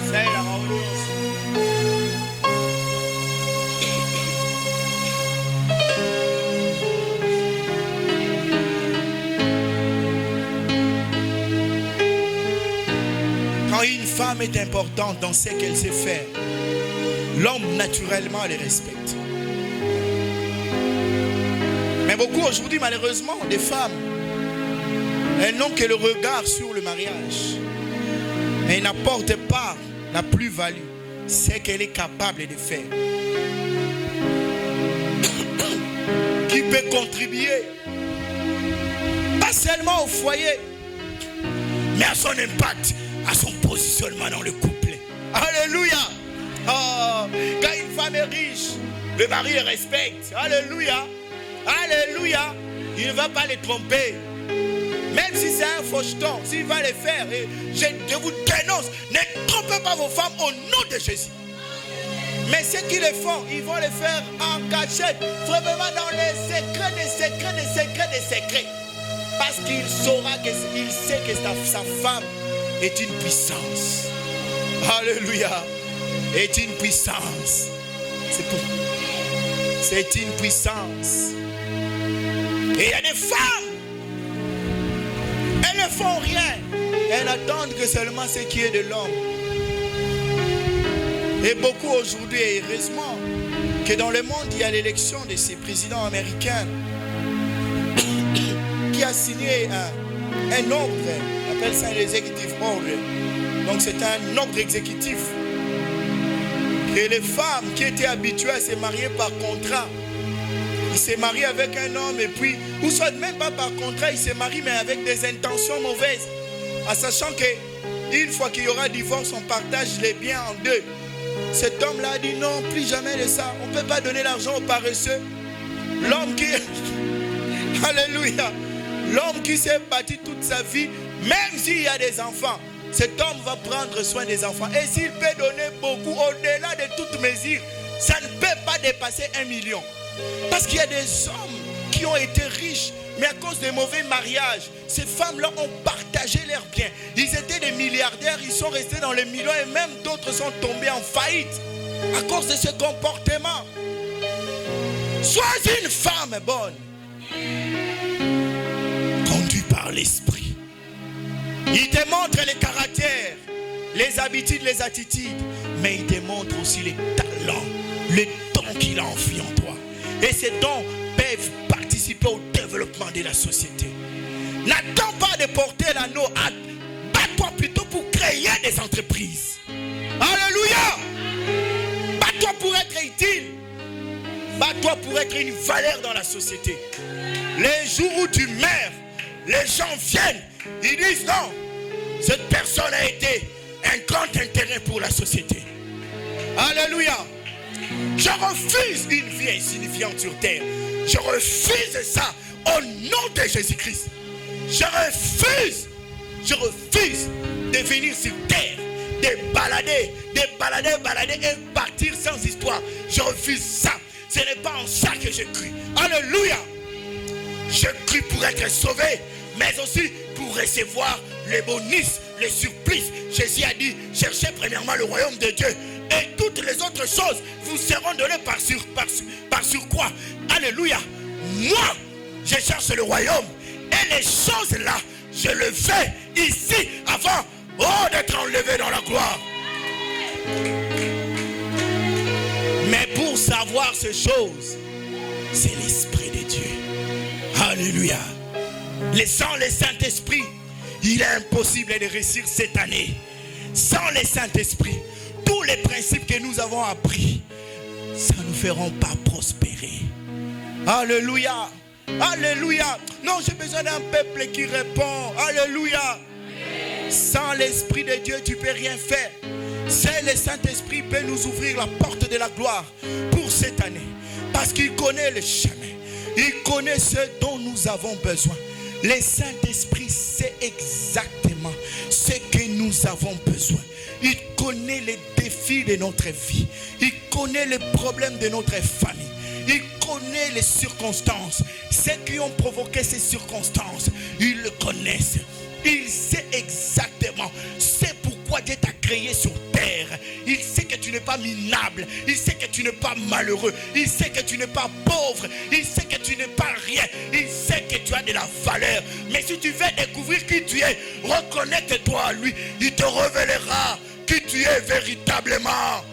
c'est la audience. Quand une femme est importante dans ce qu'elle sait faire, l'homme naturellement les respecte. Mais beaucoup aujourd'hui, malheureusement, des femmes, elles n'ont que le regard sur le mariage. Mais il n'apporte pas la plus-value. C'est qu'elle est capable de faire. Qui peut contribuer, pas seulement au foyer, mais à son impact, à son positionnement dans le couple. Alléluia. Oh, quand une femme est riche, le mari le respecte. Alléluia. Alléluia. Il ne va pas les tromper. Même si c'est un faucheton, s'il va les faire, je vous dénonce. Ne trompez pas vos femmes au nom de Jésus. Mais ceux qui le font, ils vont le faire en cachette, vraiment dans les secrets des secrets des secrets des secrets. Parce qu'il saura qu'il sait que sa femme est une puissance. Alléluia. Est une puissance. C'est une puissance. Et il y a des femmes, elles ne font rien. Elles n'attendent que seulement ce qui est de l'homme. Et beaucoup aujourd'hui, et heureusement, que dans le monde, il y a l'élection de ces présidents américains qui a signé un ordre, on appelle ça un executive order. Donc c'est un ordre exécutif. Et les femmes qui étaient habituées à se marier par contrat, ils se marient avec un homme et puis, ou soit même pas par contrat, ils se marient mais avec des intentions mauvaises. En sachant que une fois qu'il y aura divorce, on partage les biens en deux. Cet homme-là a dit non, plus jamais de ça. On ne peut pas donner l'argent aux paresseux. L'homme qui... Alléluia. L'homme qui s'est battu toute sa vie, même s'il y a des enfants, cet homme va prendre soin des enfants. Et s'il peut donner beaucoup, au-delà de toute mesure, ça ne peut pas dépasser 1 million. Parce qu'il y a des hommes qui ont été riches, mais à cause des mauvais mariages, ces femmes-là ont partagé leurs biens. Ils étaient des milliardaires, ils sont restés dans les millions et même d'autres sont tombés en faillite à cause de ce comportement. Sois une femme bonne, conduite par l'esprit. Il te montre les caractères, les habitudes, les attitudes, mais il te montre aussi les talents, les dons qu'il a enfuis en toi. Et ces dons peuvent participer au développement de la société. N'attends pas de porter l'anneau, bats-toi plutôt pour créer des entreprises. Alléluia. Bats-toi pour être utile. Bats-toi pour être une valeur dans la société. Les jours où tu meurs, les gens viennent, ils disent non, cette personne a été un grand intérêt pour la société. Alléluia. Je refuse une vie insignifiante sur terre. Je refuse ça au nom de Jésus-Christ. Je refuse de venir sur terre, de balader et partir sans histoire. Je refuse ça. Ce n'est pas en ça que je crie. Alléluia. Je crie pour être sauvé, mais aussi pour recevoir les bonus, les surprises. Jésus a dit, cherchez premièrement le royaume de Dieu. Et toutes les autres choses vous seront données par surcroît. Alléluia. Moi, je cherche le royaume. Et les choses là, je le fais ici avant d'être enlevé dans la gloire. Mais pour savoir ces choses, c'est l'Esprit de Dieu. Alléluia. Sans le Saint-Esprit, il est impossible de réussir cette année. Sans le Saint-Esprit, tous les principes que nous avons appris, ça ne nous feront pas prospérer. Alléluia. Alléluia. Non, j'ai besoin d'un peuple qui répond. Alléluia. Sans l'Esprit de Dieu, tu ne peux rien faire. C'est le Saint-Esprit qui peut nous ouvrir la porte de la gloire pour cette année. Parce qu'il connaît le chemin. Il connaît ce dont nous avons besoin. Le Saint-Esprit sait exactement ce que nous avons besoin. Il connaît les défis de notre vie. Il connaît les problèmes de notre famille. Il connaît les circonstances. Ceux qui ont provoqué ces circonstances, ils le connaissent. Il sait exactement. C'est pourquoi Dieu t'a créé sur terre. Il sait que tu n'es pas minable. Il sait que tu n'es pas malheureux. Il sait que tu n'es pas pauvre. Il sait que tu n'es pas rien. Il sait que tu as de la valeur. Mais si tu veux découvrir qui tu es, reconnecte-toi à lui. Il te révélera qui tu es véritablement.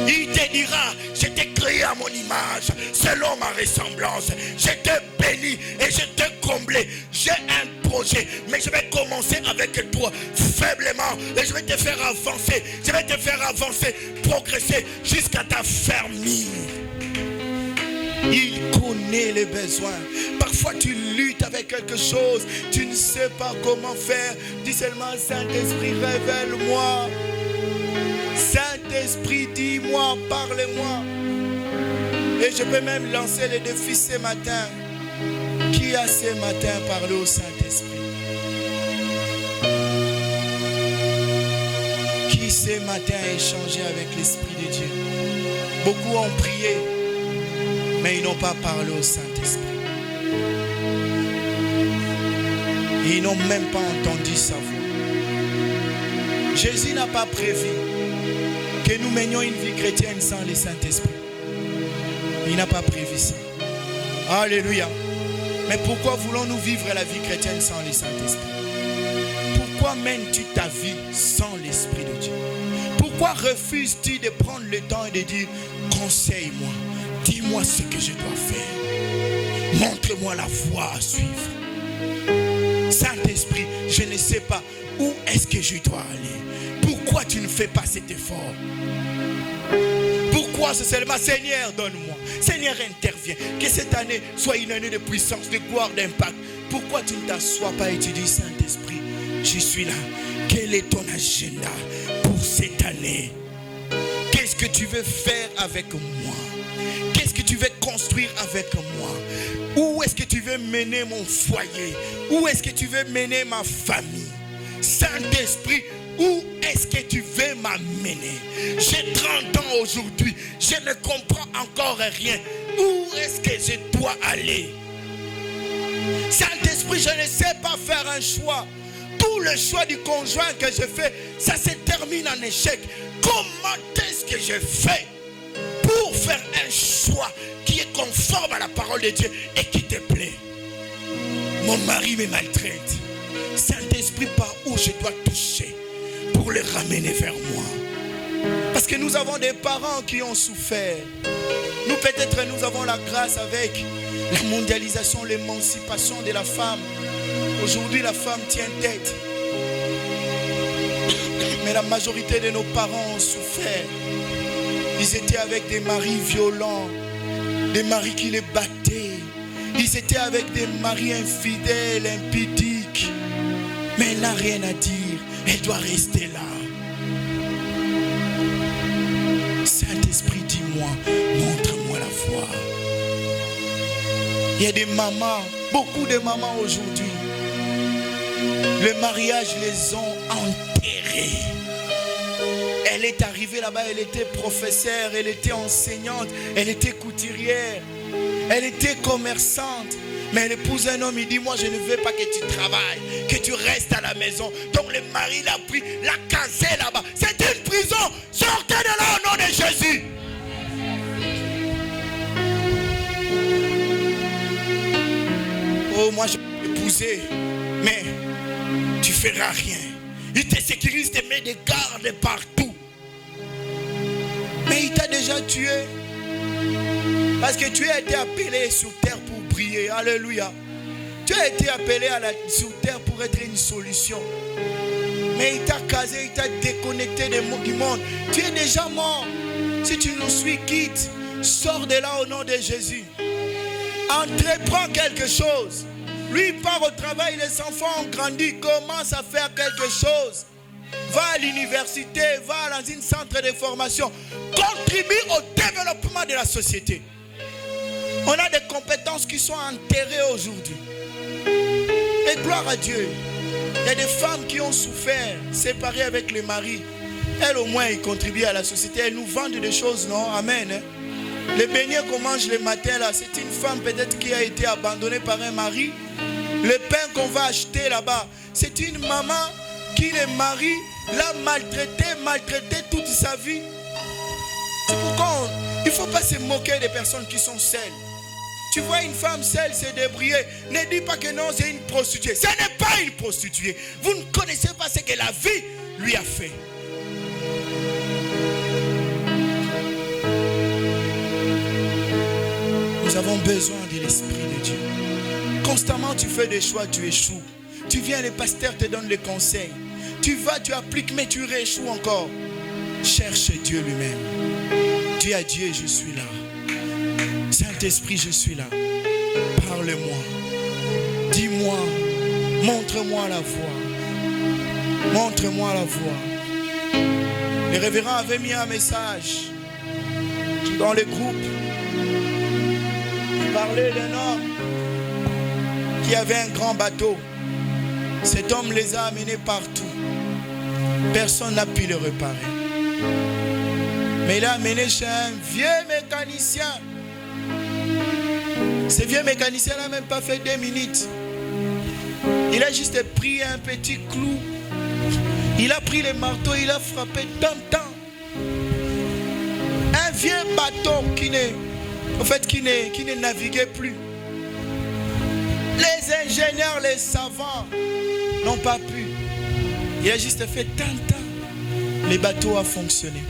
Il te dira, je t'ai créé à mon image, selon ma ressemblance. Je t'ai béni et je t'ai comblé. J'ai un projet, mais je vais commencer avec toi faiblement et je vais te faire avancer. Je vais te faire avancer, progresser jusqu'à t'affermir. Il connaît les besoins. Parfois tu luttes avec quelque chose, tu ne sais pas comment faire. Dis seulement Saint-Esprit, révèle-moi. Saint-Esprit, dis-moi, parle-moi. Et je peux même lancer le défi ce matin. Qui a ce matin parlé au Saint-Esprit? Qui ce matin a échangé avec l'Esprit de Dieu? Beaucoup ont prié, mais ils n'ont pas parlé au Saint-Esprit. Ils n'ont même pas entendu sa voix. Jésus n'a pas prévu que nous menions une vie chrétienne sans le Saint-Esprit. Il n'a pas prévu ça. Alléluia. Mais pourquoi voulons-nous vivre la vie chrétienne sans le Saint-Esprit? Pourquoi mènes-tu ta vie sans l'Esprit de Dieu? Pourquoi refuses-tu de prendre le temps et de dire, conseille-moi, dis-moi ce que je dois faire, montre-moi la voie à suivre. Saint-Esprit, je ne sais pas où est-ce que je dois aller. Pourquoi tu ne fais pas cet effort? Pourquoi c'est seulement Seigneur, donne-moi. Seigneur, interviens. Que cette année soit une année de puissance, de gloire, d'impact. Pourquoi tu ne t'assois pas et tu dis, Saint-Esprit, je suis là. Quel est ton agenda pour cette année? Qu'est-ce que tu veux faire avec moi? Qu'est-ce que tu veux construire avec moi? Où est-ce que tu veux mener mon foyer? Où est-ce que tu veux mener ma famille? Saint-Esprit, où est-ce que tu veux m'amener? J'ai 30 ans aujourd'hui, je ne comprends encore rien. Où est-ce que je dois aller? Saint-Esprit, je ne sais pas faire un choix. Tout le choix du conjoint que je fais, ça se termine en échec. Comment est-ce que je fais pour faire un choix qui est conforme à la parole de Dieu et qui te plaît? Mon mari me maltraite. Saint-Esprit, par où je dois toucher pour le ramener vers moi? Parce que nous avons des parents qui ont souffert. Nous peut-être nous avons la grâce avec la mondialisation, l'émancipation de la femme. Aujourd'hui la femme tient tête. Mais la majorité de nos parents ont souffert. Ils étaient avec des maris violents, des maris qui les battaient. Ils étaient avec des maris infidèles, impudiques. Mais elle n'a rien à dire. Elle doit rester là. Saint-Esprit, dis-moi, montre-moi la voie. Il y a des mamans, beaucoup de mamans aujourd'hui. Le mariage les ont enterrés. Elle est arrivée là-bas, elle était professeure, elle était enseignante, elle était couturière, elle était commerçante. Mais elle épouse un homme, il dit, moi je ne veux pas que tu travailles, que tu restes à la maison. Donc le mari l'a pris, l'a cassé là-bas. C'est une prison, sortez de là au nom de Jésus. Oh, moi je vais t'épouser, mais tu ne feras rien. Il te sécurise, te met des gardes partout. Mais il t'a déjà tué. Parce que tu as été appelé sur terre pour briller. Alléluia. Tu as été appelé sur terre pour être une solution. Mais il t'a casé, il t'a déconnecté du monde. Tu es déjà mort. Si tu nous suis, quitte. Sors de là au nom de Jésus. Entreprends quelque chose. Lui, il part au travail, les enfants ont grandi, commence à faire quelque chose. Va à l'université, va dans un centre de formation. Contribue au développement de la société. On a des compétences qui sont enterrées aujourd'hui. Et gloire à Dieu. Il y a des femmes qui ont souffert, séparées avec les maris. Elles au moins, ils contribuent à la société. Elles nous vendent des choses, non? Amen. Les beignets qu'on mange le matin, là, c'est une femme peut-être qui a été abandonnée par un mari. Le pain qu'on va acheter là-bas, c'est une maman qui, le mari, l'a maltraité toute sa vie. C'est pourquoi il ne faut pas se moquer des personnes qui sont seules. Tu vois une femme seule se débrouiller, ne dis pas que non, c'est une prostituée. Ce n'est pas une prostituée. Vous ne connaissez pas ce que la vie lui a fait. Nous avons besoin de l'Esprit de Dieu. Constamment tu fais des choix, tu échoues. Tu viens, le pasteur te donne le conseil. Tu vas, tu appliques, mais tu rééchoues encore. Cherche Dieu lui-même. Dis à Dieu, je suis là. Saint-Esprit, je suis là. Parle-moi. Dis-moi. Montre-moi la voie. Montre-moi la voie. Le révérend avait mis un message dans le groupe. Il parlait d'un homme qui avait un grand bateau. Cet homme les a amenés partout. Personne n'a pu le réparer. Mais il a amené chez un vieux mécanicien. Ce vieux mécanicien n'a même pas fait 2 minutes. Il a juste pris un petit clou. Il a pris le marteau, il a frappé tant. Un vieux bateau qui ne naviguait plus. Les ingénieurs, les savants n'ont pas pu. Il a juste fait tant. Le bateau a fonctionné.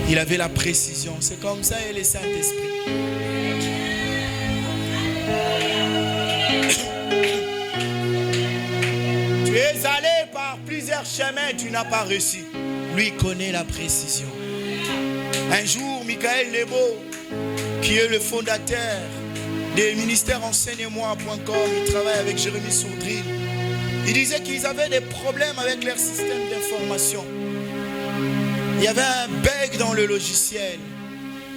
Il avait la précision. C'est comme ça et le Saint-Esprit. Tu es allé par plusieurs chemins, tu n'as pas réussi. Lui connaît la précision. Un jour, Michael Lebo, qui est le fondateur des ministères enseigne-moi.com, il travaille avec Jérémy Sourdril. Il disait qu'ils avaient des problèmes avec leur système d'information. Il y avait un bug dans le logiciel.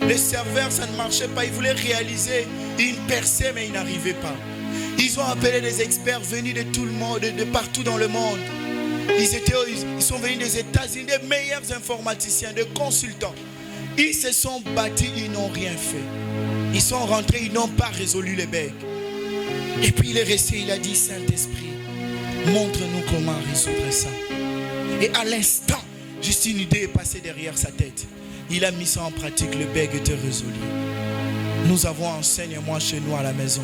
Les serveurs, ça ne marchait pas. Ils voulaient réaliser une percée, mais ils n'arrivaient pas. Ils ont appelé des experts venus de tout le monde, de partout dans le monde. Ils sont venus des États-Unis, des meilleurs informaticiens, des consultants. Ils se sont battus, ils n'ont rien fait. Ils sont rentrés, ils n'ont pas résolu les bugs. Et puis il est resté, il a dit, Saint-Esprit, montre-nous comment résoudre ça. Et à l'instant, juste une idée est passée derrière sa tête. Il a mis ça en pratique, le bug était résolu. Nous avons enseigné-moi chez nous à la maison.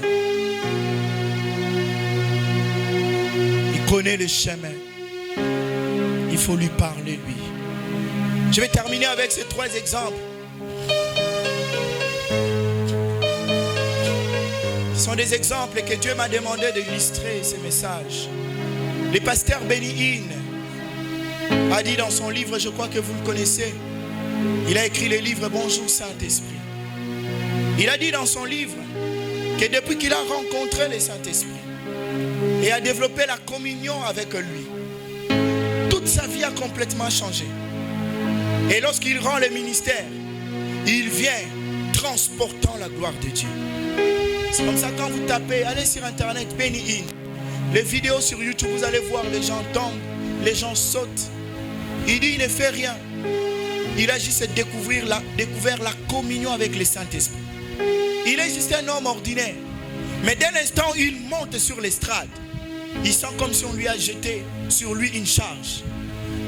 Il connaît le chemin. Il faut lui parler, lui. Je vais terminer avec ces 3 exemples. Ce sont des exemples que Dieu m'a demandé d'illustrer ces messages. Le pasteur Benny Hinn a dit dans son livre, je crois que vous le connaissez, il a écrit le livre Bonjour Saint-Esprit. Il a dit dans son livre que depuis qu'il a rencontré le Saint-Esprit et a développé la communion avec lui, toute sa vie a complètement changé. Et lorsqu'il rend le ministère, il vient transportant la gloire de Dieu. C'est comme ça quand vous tapez, allez sur internet, Benny Hinn. Les vidéos sur YouTube, vous allez voir, les gens tombent, les gens sautent. Il dit, il ne fait rien. Il a juste découvert la communion avec le Saint-Esprit. Il est juste un homme ordinaire. Mais dès l'instant où il monte sur l'estrade, il sent comme si on lui a jeté sur lui une charge.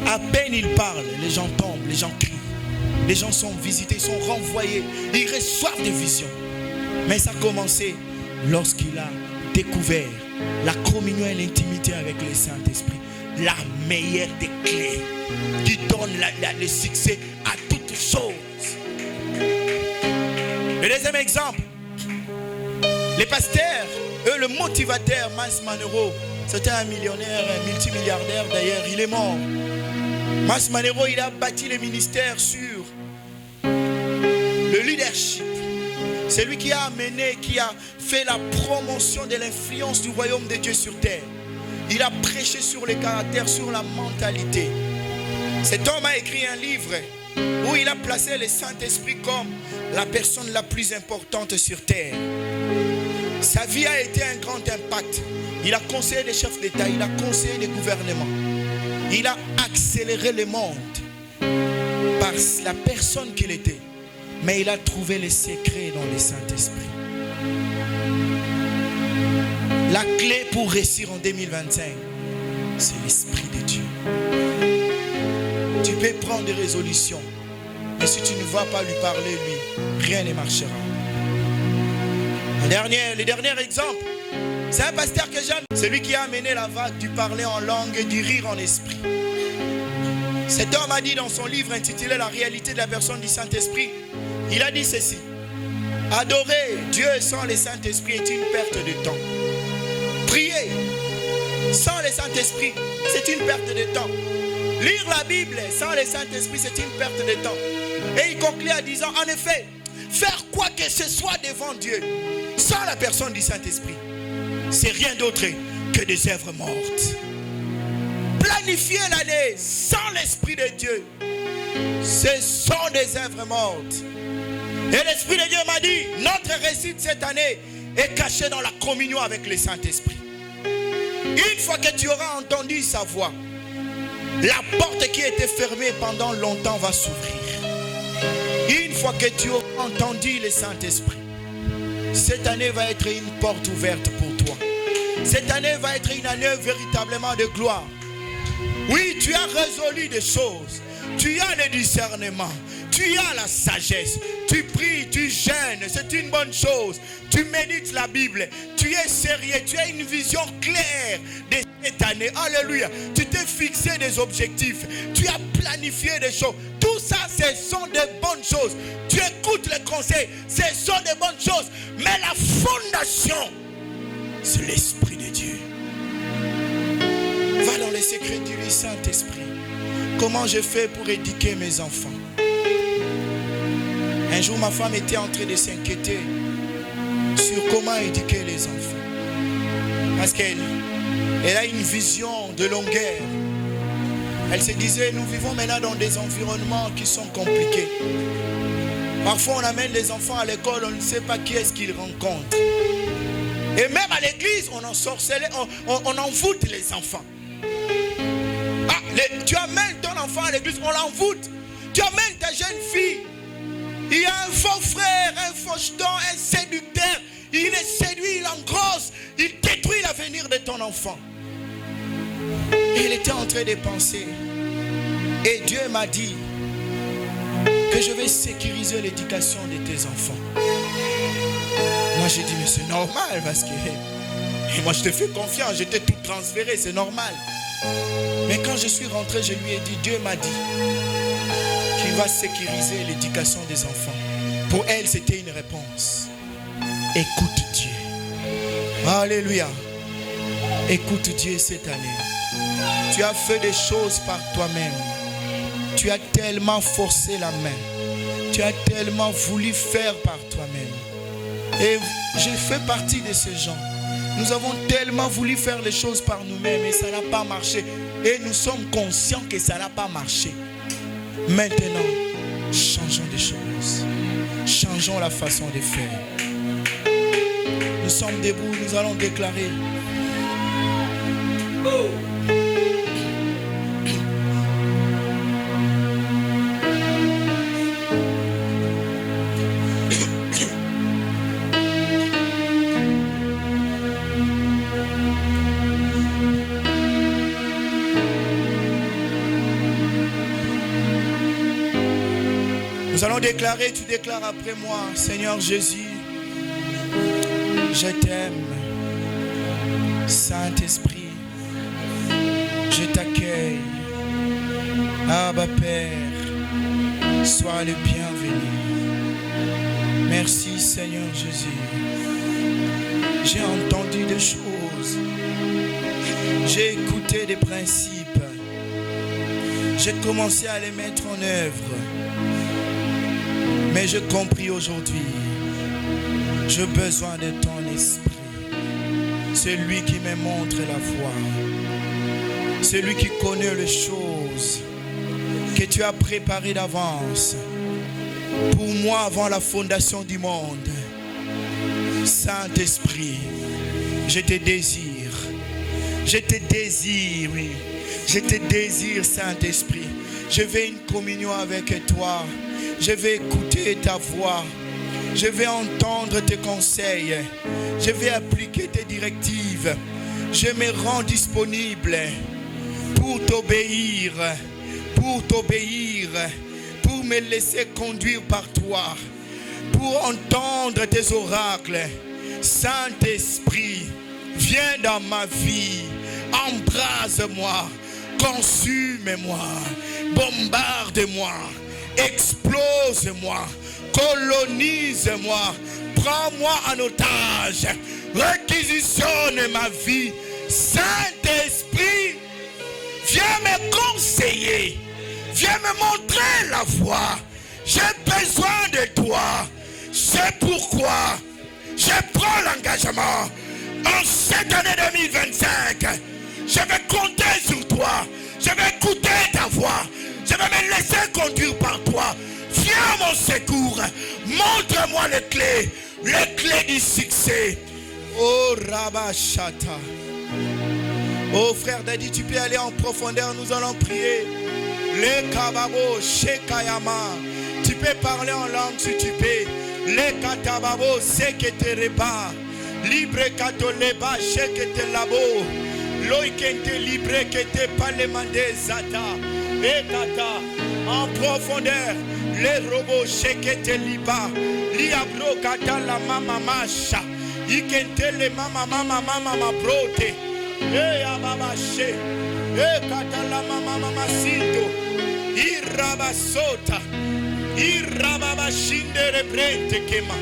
À peine il parle, les gens tombent, les gens crient. Les gens sont visités, ils sont renvoyés. Ils reçoivent des visions. Mais ça a commencé lorsqu'il a découvert la communion et l'intimité avec le Saint-Esprit. La meilleure des clés qui donne le succès à toutes choses. Le deuxième exemple, les pasteurs, eux, le motivateur, Myles Munroe, c'était un millionnaire, un multimilliardaire d'ailleurs, il est mort. Myles Munroe, il a bâti le ministère sur le leadership. C'est lui qui a amené, qui a fait la promotion de l'influence du royaume de Dieu sur terre. Il a prêché sur le caractère, sur la mentalité. Cet homme a écrit un livre où il a placé le Saint-Esprit comme la personne la plus importante sur terre. Sa vie a été un grand impact. Il a conseillé des chefs d'État, il a conseillé des gouvernements. Il a accéléré le monde par la personne qu'il était. Mais il a trouvé les secrets dans le Saint-Esprit. La clé pour réussir en 2025, c'est l'Esprit de Dieu. Tu peux prendre des résolutions, mais si tu ne vas pas lui parler, lui, rien ne marchera. Le dernier exemple, c'est un pasteur que j'aime. C'est lui qui a amené la vague du parler en langue et du rire en esprit. Cet homme a dit dans son livre intitulé La réalité de la personne du Saint-Esprit, il a dit ceci: adorer Dieu sans le Saint-Esprit est une perte de temps. Prier sans le Saint-Esprit, c'est une perte de temps. Lire la Bible sans le Saint-Esprit, c'est une perte de temps. Et il conclut en disant, en effet, faire quoi que ce soit devant Dieu, sans la personne du Saint-Esprit, c'est rien d'autre que des œuvres mortes. Planifier l'année sans l'Esprit de Dieu, ce sont des œuvres mortes. Et l'Esprit de Dieu m'a dit, notre réussite cette année est caché dans la communion avec le Saint-Esprit. Une fois que tu auras entendu sa voix, la porte qui était fermée pendant longtemps va s'ouvrir. Une fois que tu auras entendu le Saint-Esprit, cette année va être une porte ouverte pour toi. Cette année va être une année véritablement de gloire. Oui, tu as résolu des choses. Tu as le discernement. Tu as la sagesse. Tu pries, tu jeûnes. C'est une bonne chose. Tu médites la Bible. Tu es sérieux. Tu as une vision claire de cette année. Alléluia. Tu t'es fixé des objectifs. Tu as planifié des choses. Tout ça, ce sont de bonnes choses. Tu écoutes les conseils. Ce sont de bonnes choses. Mais la fondation, c'est l'Esprit de Dieu. Va dans les secrets du Saint-Esprit. Comment je fais pour éduquer mes enfants? Un jour, ma femme était en train de s'inquiéter sur comment éduquer les enfants. Parce qu'elle a une vision de longueur. Elle se disait, nous vivons maintenant dans des environnements qui sont compliqués. Parfois, on amène les enfants à l'école, on ne sait pas qui est-ce qu'ils rencontrent. Et même à l'église, on ensorcelle, on envoûte les enfants. Tu amènes ton enfant à l'église, on l'envoûte. Tu amènes ta jeune fille. Il y a un faux frère, un faux jeton, un séducteur. Il est séduit, il engrosse, il détruit l'avenir de ton enfant. Et il était en train de penser. Et Dieu m'a dit que je vais sécuriser l'éducation de tes enfants. Moi j'ai dit, mais c'est normal parce que moi je te fais confiance, je t'ai tout transféré, c'est normal. Mais quand je suis rentré, je lui ai dit, Dieu m'a dit qu'il va sécuriser l'éducation des enfants. Pour elle, c'était une réponse. Écoute Dieu. Alléluia. Écoute Dieu cette année. Tu as fait des choses par toi-même. Tu as tellement forcé la main. Tu as tellement voulu faire par toi-même. Et je fais partie de ces gens. Nous avons tellement voulu faire les choses par nous-mêmes et ça n'a pas marché. Et nous sommes conscients que ça n'a pas marché. Maintenant, changeons des choses. Changeons la façon de faire. Nous sommes debout, nous allons déclarer. Nous allons déclarer, tu déclares après moi, Seigneur Jésus, je t'aime, Saint-Esprit, je t'accueille, Abba Père, sois le bienvenu. Merci Seigneur Jésus, j'ai entendu des choses, j'ai écouté des principes, j'ai commencé à les mettre en œuvre. Mais j'ai compris aujourd'hui, j'ai besoin de ton esprit. C'est lui qui me montre la voie. C'est lui qui connaît les choses que tu as préparées d'avance pour moi avant la fondation du monde. Saint-Esprit, je te désire. Je te désire, oui. Je te désire, Saint-Esprit. Je veux une communion avec toi. Je vais écouter ta voix. Je vais entendre tes conseils. Je vais appliquer tes directives. Je me rends disponible pour t'obéir. Pour t'obéir. Pour me laisser conduire par toi. Pour entendre tes oracles. Saint-Esprit, viens dans ma vie. Embrase-moi. Consume-moi. Bombarde-moi. Explose-moi, colonise-moi, prends-moi en otage, réquisitionne ma vie. Saint-Esprit, viens me conseiller. Viens me montrer la voie. J'ai besoin de toi. C'est pourquoi je prends l'engagement. En cette année 2025, je vais compter sur toi. Je vais écouter ta voix. Je vais me laisser conduire par toi. Viens à mon secours. Montre-moi les clés du succès. Oh Rabashata. Oh frère Daddy, tu peux aller en profondeur. Nous allons prier. Les kababo, shekayama. Tu peux parler en langue si tu peux. Les katababo, seketereba. Libre katoleba, sheketelabo. Loikente libre kete palemande zata. Ekata. En profondeur. Les robots, sheketeliba. Liabro kata la mama masha. Ikente le mama brote. Ababashe. Ekata la mama sito. Irabasota. Irababashinde rebrente kema.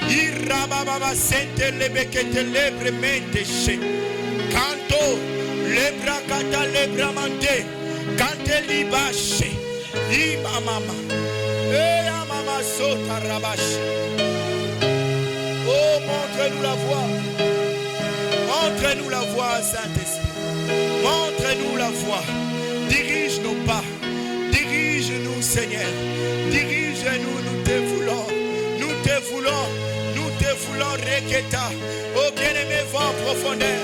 Irababasente lebekete lebremente she. Canto lebrakata lebramante. Cante libashe. Imamama. Mama sota rabash. Oh, montre-nous la voie. Montre-nous la voie, Saint-Esprit. Montre-nous la voie. Dirige nos pas. Dirige-nous, Seigneur. Dirige-nous, nous te voulons. Nous te voulons. Nous te voulons, Reketa. Oh, bien-aimé, va en profondeur.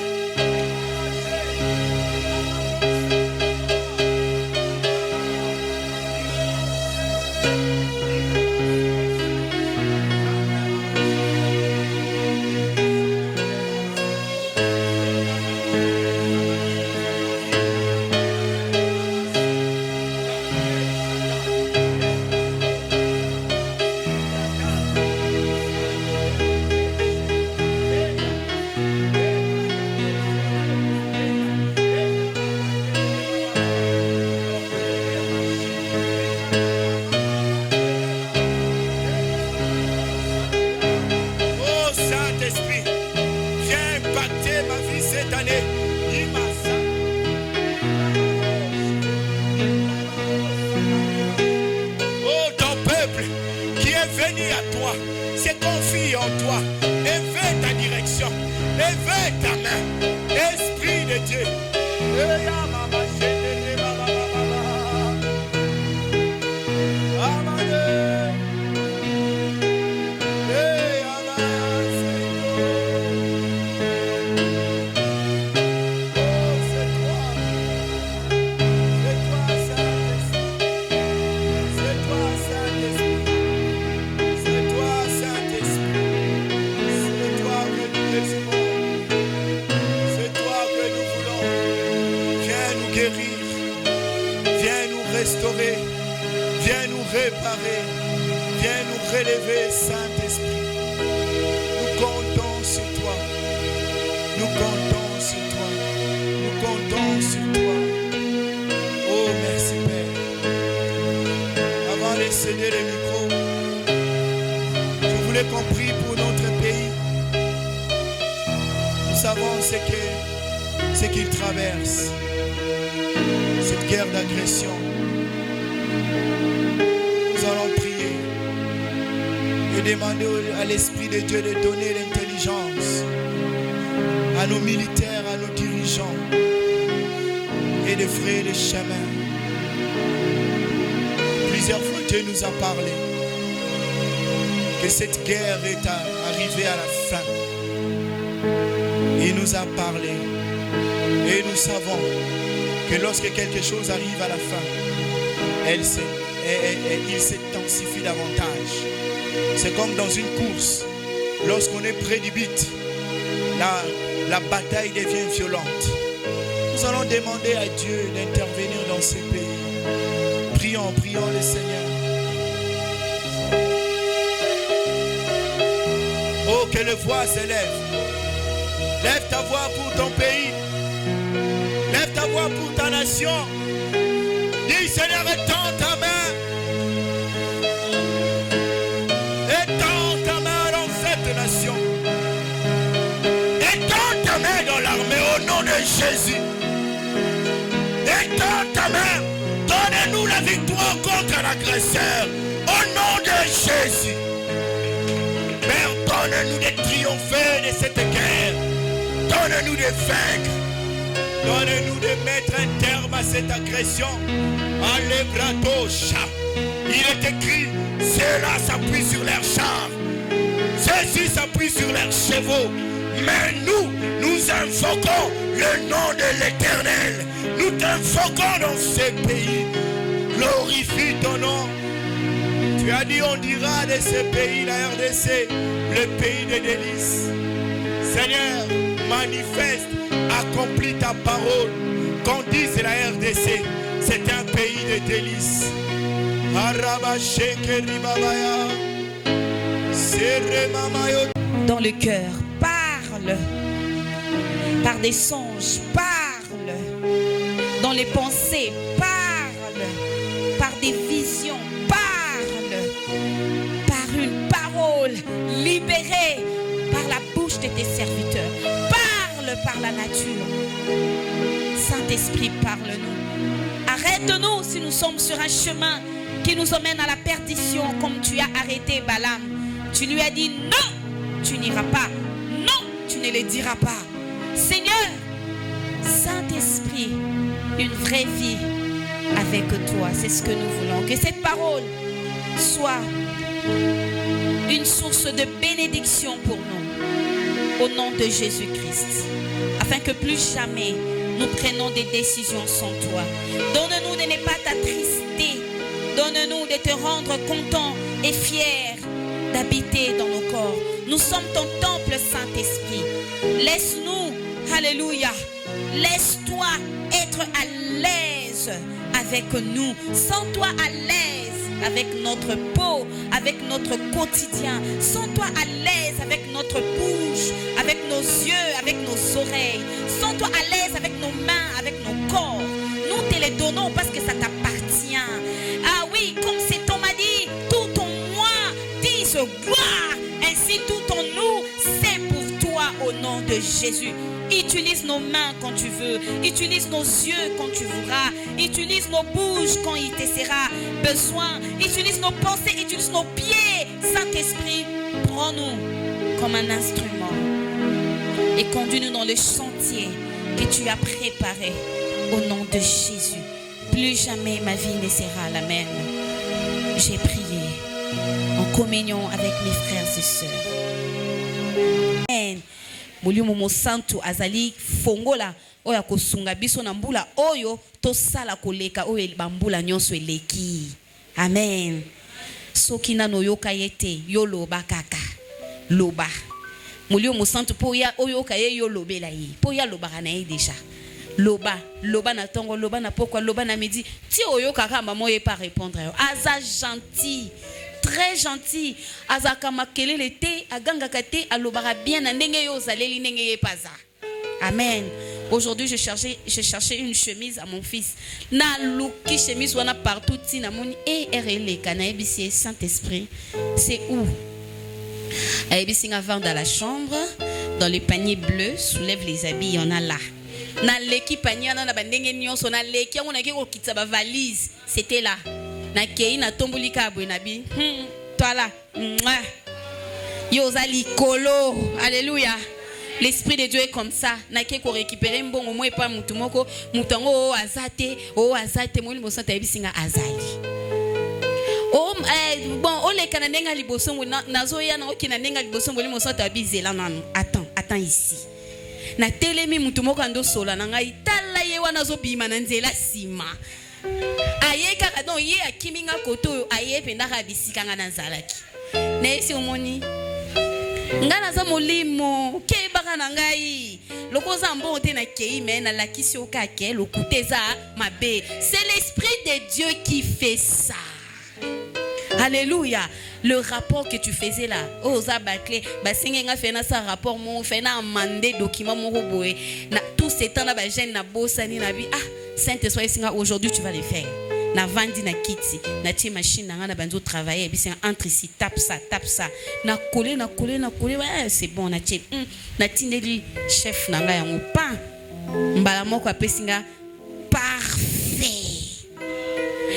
Ce qu'il traverse, cette guerre d'agression. Nous allons prier et demander à l'Esprit de Dieu de donner l'intelligence à nos militaires, à nos dirigeants et de frayer le chemin. Plusieurs fois Dieu nous a parlé que cette guerre est arrivée à la fin. Il nous a parlé et nous savons que lorsque quelque chose arrive à la fin, il s'intensifie davantage. C'est comme dans une course, lorsqu'on est près du but, la bataille devient violente. Nous allons demander à Dieu d'intervenir dans ces pays. Prions le Seigneur. Oh, que le voix s'élève. Lève ta voix pour ton pays. Lève ta voix pour ta nation. Dis Seigneur, étends ta main. Étends ta main dans cette nation. Jésus. Étends ta main. Donne-nous la victoire contre l'agresseur. Au nom de Jésus. Père, donne-nous de triompher de cette guerre. Donne-nous de vaincre. Donne-nous de mettre un terme à cette agression. Alebratosha. Il est écrit, ceux-là s'appuient sur leurs chars. Ceux-ci s'appuient sur leurs chevaux. Mais nous invoquons le nom de l'Éternel. Nous t'invoquons dans ce pays. Glorifie ton nom. Tu as dit, on dira de ce pays, la RDC, le pays de délices. Seigneur, manifeste, accomplis ta parole. Qu'on dise la RDC, c'est un pays de délices. Dans le cœur, parle. Par des songes, parle. Dans les pensées, parle. Par des visions, parle. Par une parole libérée par la bouche de tes serviteurs. Parle par la nature. Saint-Esprit, parle-nous. Arrête-nous si nous sommes sur un chemin qui nous emmène à la perdition, comme tu as arrêté Balaam. Tu lui as dit non, tu n'iras pas. Non, tu ne le diras pas. Seigneur, Saint-Esprit, une vraie vie avec toi, c'est ce que nous voulons. Que cette parole soit une source de bénédiction pour nous, au nom de Jésus-Christ, afin que plus jamais nous prenons des décisions sans toi. Donne-nous de ne pas t'attrister. Donne-nous de te rendre content et fier d'habiter dans nos corps. Nous sommes ton temple, Saint-Esprit. Laisse-nous, alléluia, laisse-toi être à l'aise avec nous. Sens-toi à l'aise avec notre peau, avec notre quotidien. Sens-toi à l'aise avec notre bouche, avec nos yeux, avec nos oreilles. Sens-toi à l'aise avec nos mains, avec nos corps. Nous te les donnons parce que ça t'appartient. Ah oui, comme cet homme a dit, tout en moi dise gloire. Ainsi tout en nous, c'est pour toi au nom de Jésus. Utilise nos mains quand tu veux. Utilise nos yeux quand tu voudras. Utilise nos bouches quand il te sera besoin. Utilise nos pensées, utilise nos pieds. Saint-Esprit, prends-nous comme un instrument et conduis-nous dans le chantier que tu as préparé au nom de Jésus. Plus jamais ma vie ne sera la même. J'ai prié en communion avec mes frères et sœurs. Amen. Molimo santo azali fongola oya kosunga biso na mbula oyo to sala koleka oyo bambula nyonso eleki. Amen. Soki nano yoka yete yoloba kaka loba. Molimo santo po ya oyo kaye yolobela yi. Po ya loba na yi déjà. Loba na tongo, loba na pourquoi, loba na midi. Ti oyo kaka maman ye pas répondre. Aza gentil, très gentil. Aza kamakele l'été, aganga kate, alobara bien na ndenge yo zaleli ndenge ye paza. Amen. Aujourd'hui, je cherchais une chemise à mon fils. Na luki chemise wana partout ti na moni RL kanaebisi Saint-Esprit. C'est où? Aebisi nga vendre dans la chambre, dans le panier bleu, soulève les habits, il y en a là. Na leki panier na bandenge nyonso na leki on a ki kokitsa ba valise, c'était là. Na kei na tombolika abwe na bi. Toi là. Yo zali kolo. Alléluia. L'esprit de Dieu est comme ça. Na ke ko récupérer mbongo mo epa mutu moko, mutango o azate mo liboso ta bisinga azali. Bon, o le kana nenga liboso nazo ya na okina nenga liboso mo liboso ta bizela nanu. Attends ici. Na telemi mutu moko ando sola na ngai tala ye wana zo bima na nzela sima. Aye kaka don ye akiminga koto aye penda ka bisika nga na nzalaki. Na esi omoni. Ngana za molimo ke baka na ngai. Lokoza mbonte na kei me na lakisi okake lokuteza mabe. C'est l'esprit de Dieu qui fait ça. Alléluia. Le rapport que tu faisais là, oza bakle, basinga fait na sa rapport mon fait na mandé document mon roboé. Na tout ces temps là ba jeune na bosani na bi Saint-Esprit singa aujourd'hui tu vas le faire. Na vandi na kiti, na ti machine na banzo travailler bi singa entre ici tape ça. Na coller ouais, c'est bon na ti. Na tindeli chef na nga yango pas. Mbalamoko apesinga parfait.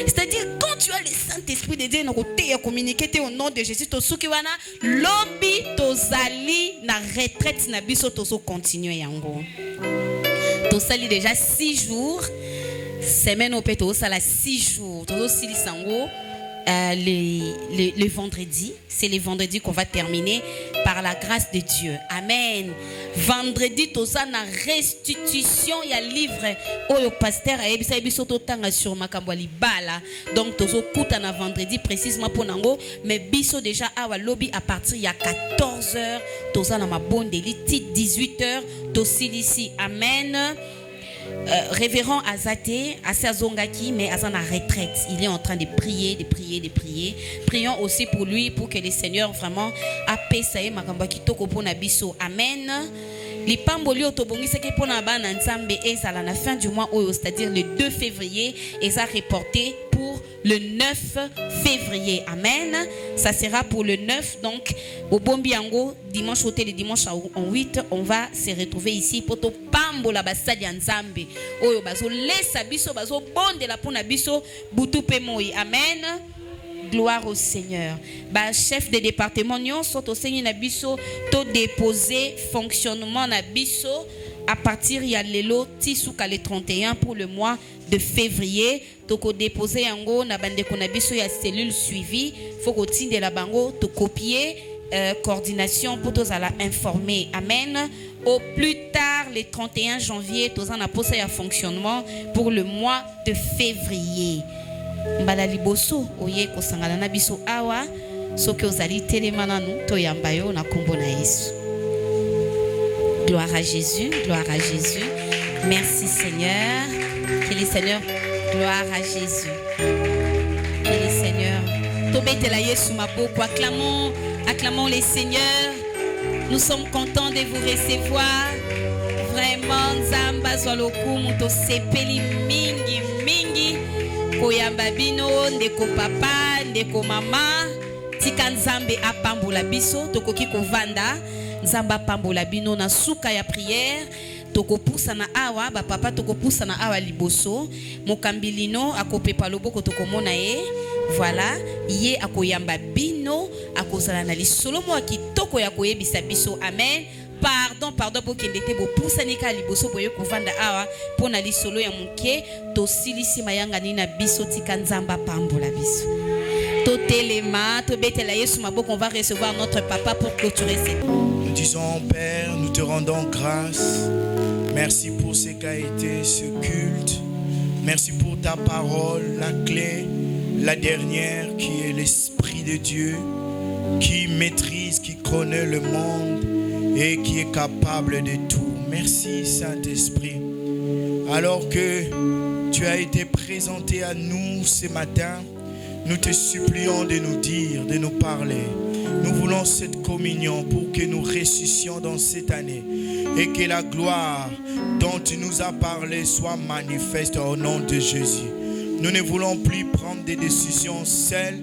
C'est-à-dire quand tu as le Saint-Esprit de Dieu, tu as communiqué au nom de Jésus, tu as lobby, tozali na retraite na biso tozo continuer yango. Tosali déjà 6 jours, semaine au péto, ça la 6 jours. Tozo sili sango. Le vendredi, c'est le vendredi qu'on va terminer par la grâce de Dieu. Amen. Vendredi, tout ça na restitution, il y a livre au pasteur a ebisa biso totanga sur makambo libala. Donc tozo kuta na vendredi précisément pour nango, mais biso déjà awa lobby à partir il y a 14h, toza na mabonde lit 18h, tosili ici. Amen. Révérend Azate, Azongaki, mais à la retraite, il est en train de prier, de prier, de prier. Prions aussi pour lui, pour que le Seigneur vraiment apaise makamba kitoko pona biso. Amen. Les pamboli otobongi c'est que pona bana nzambe ezala na fin du mois, c'est-à-dire le 2 février, et ça reporté pour le 9 février. Amen. Ça sera pour le 9. Donc, au Bombiango, dimanche au le dimanche en 8, on va se retrouver ici pour to pambo la basadi nzambe. Oyo bazo lesa biso bazo bonde la pona biso butu pe moi. Amen. Gloire au Seigneur. Bah, chef de département, nous sommes au Seigneur Nabiso, to déposer fonctionnement Nabiso à partir il y a l'élo tisouka le 31 pour le mois de février. Toko déposer yango na bande konabiso ya cellule suivi. Faut qu'on tinde la bango to copier coordination pour tous à la informer. Amen. Au plus tard le 31 janvier, tous en a posé à fonctionnement pour le mois de février. Mbala liboso oye ko sangana na biso awa soki ozali telemana nu to yamba yo na kombo na Yesu. Gloire à Jésus, gloire à Jésus. Merci Seigneur. Que le Seigneur, gloire à Jésus. Que le Seigneur. Tobete la Yesu maboko, acclamons les seigneurs. Nous sommes contents de vous recevoir. Vraiment nzamba zolokumu to sepeli mingi mingi. Koyamba bino ndeko papa ndeko mama tika nzambe apambola biso tokoki kovanda nzamba pambola bino na suka ya prière tokopusa na awa ba papa tokopusa na awa liboso mokambilino akopepa loboko tokomona ye voilà ye akoyamba bino akozala na lisolo mo kitoko ya koyebisa biso. Amen. Pardon pour qu'il était beau pour sanika liboso boye kovanda awa pour na lisolo ya muke to silisi mayanga nina biso tikanzamba pambola biso to telema to betela Yesu maboko. On va recevoir notre papa pour clôturer cette. Nous disons Père, nous te rendons grâce. Merci pour ce qu'a été ce culte. Merci pour ta parole, la clé, la dernière qui est l'Esprit de Dieu, qui maîtrise, qui connaît le monde et qui est capable de tout. Merci Saint-Esprit. Alors que tu as été présenté à nous ce matin, nous te supplions de nous dire, de nous parler. Nous voulons cette communion pour que nous ressuscions dans cette année et que la gloire dont tu nous as parlé soit manifeste au nom de Jésus. Nous ne voulons plus prendre des décisions seules,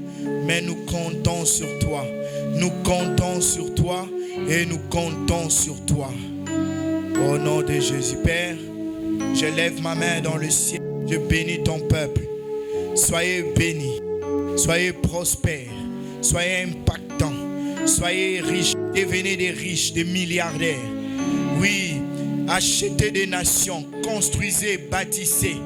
mais nous comptons sur toi. Nous comptons sur toi. Et nous comptons sur toi. Au nom de Jésus, Père, je lève ma main dans le ciel. Je bénis ton peuple. Soyez bénis. Soyez prospères. Soyez impactants. Soyez riches. Devenez des riches, des milliardaires. Oui, achetez des nations. Construisez, bâtissez.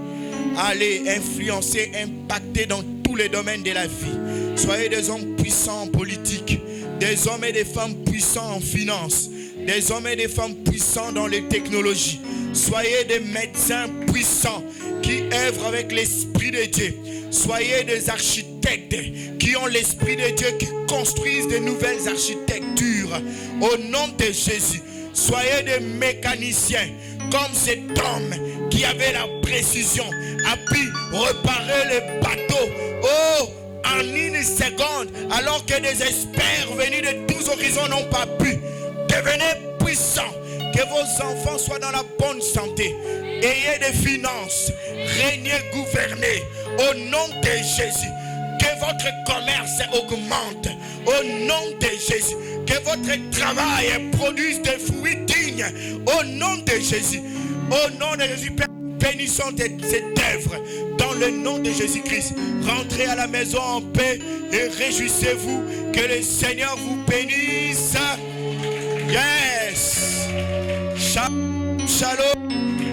Allez influencer, impacter dans tous les domaines de la vie. Soyez des hommes puissants en politique. Des hommes et des femmes puissants en finance. Des hommes et des femmes puissants dans les technologies. Soyez des médecins puissants qui œuvrent avec l'Esprit de Dieu. Soyez des architectes qui ont l'Esprit de Dieu, qui construisent de nouvelles architectures. Au nom de Jésus, soyez des mécaniciens comme cet homme qui avait la précision, a pu réparer les bateaux. Oh! En une seconde, alors que des experts venus de tous horizons n'ont pas pu. Devenez puissants, que vos enfants soient dans la bonne santé, ayez des finances, régnez, gouvernez, au nom de Jésus. Que votre commerce augmente, au nom de Jésus. Que votre travail produise des fruits dignes, au nom de Jésus. Au nom de Jésus, Père, bénissons cette œuvre. Dans le nom de Jésus-Christ, rentrez à la maison en paix et réjouissez-vous. Que le Seigneur vous bénisse. Yes. Shalom.